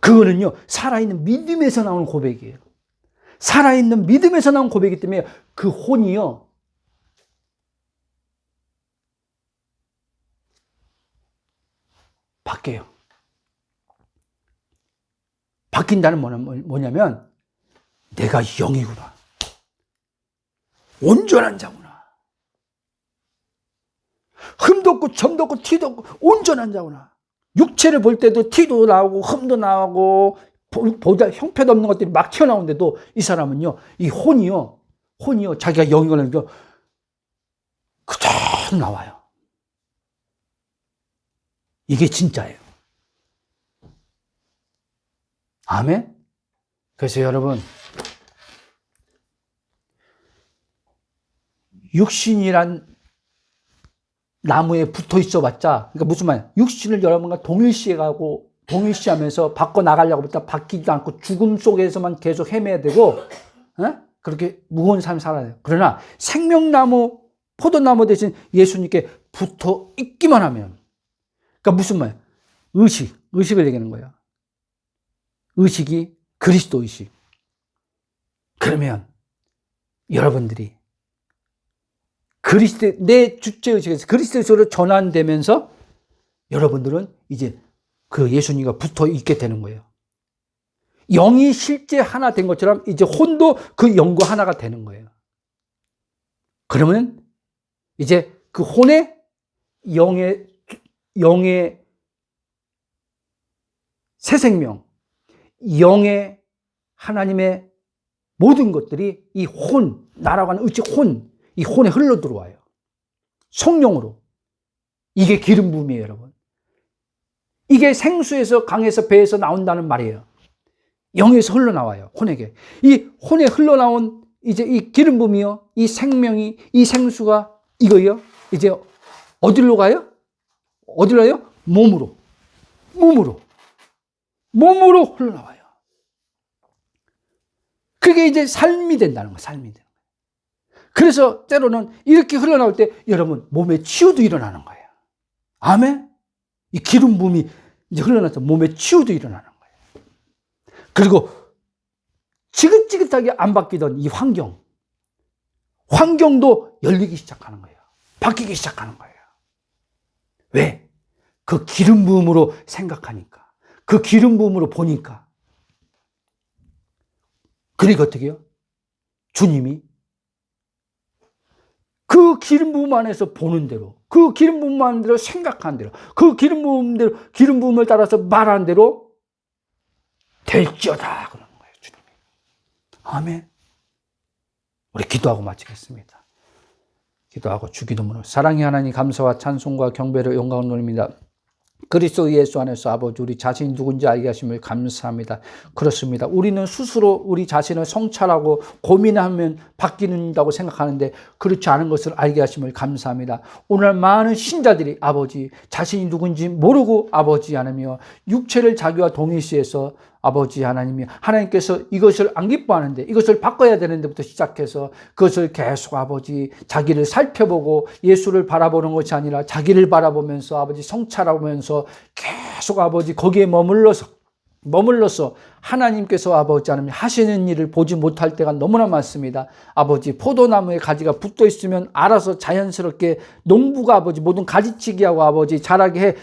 그거는요, 살아있는 믿음에서 나오는 고백이에요. 살아있는 믿음에서 나온 고백이기 때문에 그 혼이요, 바뀌어요. 바뀐다는 뭐냐면 내가 영이구나, 온전한 자구나, 흠도 없고 점도 없고 티도 없고 온전한 자구나. 육체를 볼 때도 티도 나오고 흠도 나오고 보다 형편없는 것들이 막 튀어나오는데도 이 사람은요, 이 혼이요, 혼이요, 자기가 영이거나 그대로 나와요. 이게 진짜예요. 아멘? 그래서 여러분, 육신이란 나무에 붙어 있어 봤자, 그러니까 무슨 말이야? 육신을 여러분과 동일시하면서 바꿔 나가려고 했다 바뀌지도 않고 죽음 속에서만 계속 헤매야 되고, 그렇게 무거운 삶을 살아야 돼요. 그러나 생명나무, 포도나무 대신 예수님께 붙어 있기만 하면, 그러니까 무슨 말이야? 의식을 얘기하는 거예요. 의식이 그리스도 의식. 그러면 여러분들이 내 주체의식에서 그리스도의식으로 전환되면서 여러분들은 이제 그 예수님과 붙어 있게 되는 거예요. 영이 실제 하나 된 것처럼 이제 혼도 그 영과 하나가 되는 거예요. 그러면 이제 그 혼의 영의 새 생명, 영의 하나님의 모든 것들이 이 혼, 나라고 하는 의식 이 혼에 흘러 들어와요. 성령으로. 이게 기름 부음이에요, 여러분. 이게 생수에서, 강에서, 배에서 나온다는 말이에요. 영에서 흘러나와요, 혼에게. 이 혼에 흘러나온 이제 이 기름 부음이요, 이 생명이, 이 생수가 이거요, 이제 어디로 가요? 어디로 가요? 몸으로 흘러나와요. 그게 이제 삶이 된다는 거예요, 삶이 돼요. 그래서 때로는 이렇게 흘러나올 때 여러분 몸에 치유도 일어나는 거예요. 아멘? 이 기름 부음이 이제 흘러나서 몸에 치유도 일어나는 거예요. 그리고 지긋지긋하게 안 바뀌던 이 환경도 열리기 시작하는 거예요. 바뀌기 시작하는 거예요. 왜? 그 기름 부음으로 생각하니까, 그 기름 부음으로 보니까. 그리고 어떻게 해요? 주님이 그 기름 부음 안에서 보는 대로, 그 기름 부음 안대로 생각하는 대로, 그 기름 부음을 따라서 말하는 대로 될지어다 그러는 거예요, 주님이. 아멘. 우리 기도하고 마치겠습니다. 기도하고 주기도문으로. 사랑의 하나님, 감사와 찬송과 경배로 영광을 돌립니다. 그리스도 예수 안에서 아버지 우리 자신이 누군지 알게 하심을 감사합니다. 그렇습니다. 우리는 스스로 우리 자신을 성찰하고 고민하면 바뀌는다고 생각하는데 그렇지 않은 것을 알게 하심을 감사합니다. 오늘 많은 신자들이 아버지 자신이 누군지 모르고 아버지 하나며 육체를 자기와 동일시해서 아버지 하나님이 하나님께서 이것을 안 기뻐하는데 이것을 바꿔야 되는데부터 시작해서 그것을 계속 아버지 자기를 살펴보고 예수를 바라보는 것이 아니라 자기를 바라보면서 아버지 성찰하면서 계속 아버지 거기에 머물러서 하나님께서 아버지 하나님 하시는 일을 보지 못할 때가 너무나 많습니다. 아버지 포도나무에 가지가 붙어 있으면 알아서 자연스럽게 농부가 아버지 모든 가지치기하고 아버지 자라게 해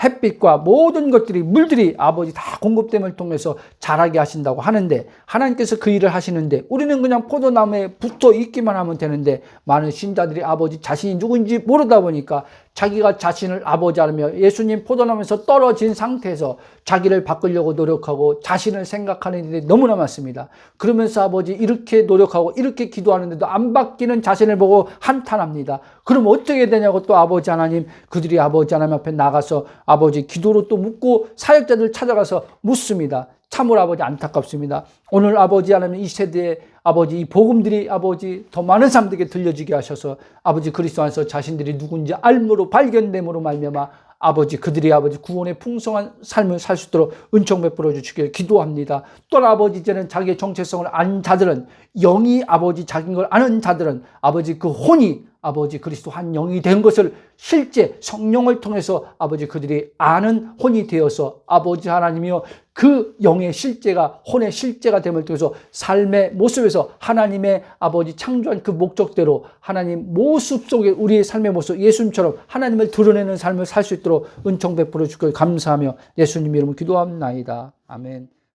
햇빛과 모든 것들이 물들이 아버지 다 공급됨을 통해서 자라게 하신다고 하는데 하나님께서 그 일을 하시는데 우리는 그냥 포도나무에 붙어 있기만 하면 되는데 많은 신자들이 아버지 자신이 누군지 모르다 보니까 자기가 자신을 아버지 하며 예수님 포도나무에서 떨어진 상태에서 자기를 바꾸려고 노력하고 자신을 생각하는 일이 너무나 많습니다. 그러면서 아버지 이렇게 노력하고 이렇게 기도하는데도 안 바뀌는 자신을 보고 한탄합니다. 그럼 어떻게 되냐고 또 아버지 하나님 그들이 아버지 하나님 앞에 나가서 아버지 기도로 또 묻고 사역자들 찾아가서 묻습니다. 참으로 아버지 안타깝습니다. 오늘 아버지 하나님 이 세대에 아버지 이 복음들이 아버지 더 많은 사람들에게 들려지게 하셔서 아버지 그리스도 안에서 자신들이 누군지 알므로 발견됨으로 말미암아 아버지 그들이 아버지 구원의 풍성한 삶을 살 수 있도록 은총 베풀어 주시길 기도합니다. 또 아버지 이제는 자기의 정체성을 아는 자들은 영이 아버지 자기인 걸 아는 자들은 아버지 그 혼이 아버지 그리스도 한 영이 된 것을 실제 성령을 통해서 아버지 그들이 아는 혼이 되어서 아버지 하나님이여 그 영의 실제가 혼의 실제가 됨을 통해서 삶의 모습에서 하나님의 아버지 창조한 그 목적대로 하나님 모습 속에 우리의 삶의 모습 예수님처럼 하나님을 드러내는 삶을 살 수 있도록 은총 베풀어 주길 감사하며 예수님 이름으로 기도합나이다. 아멘.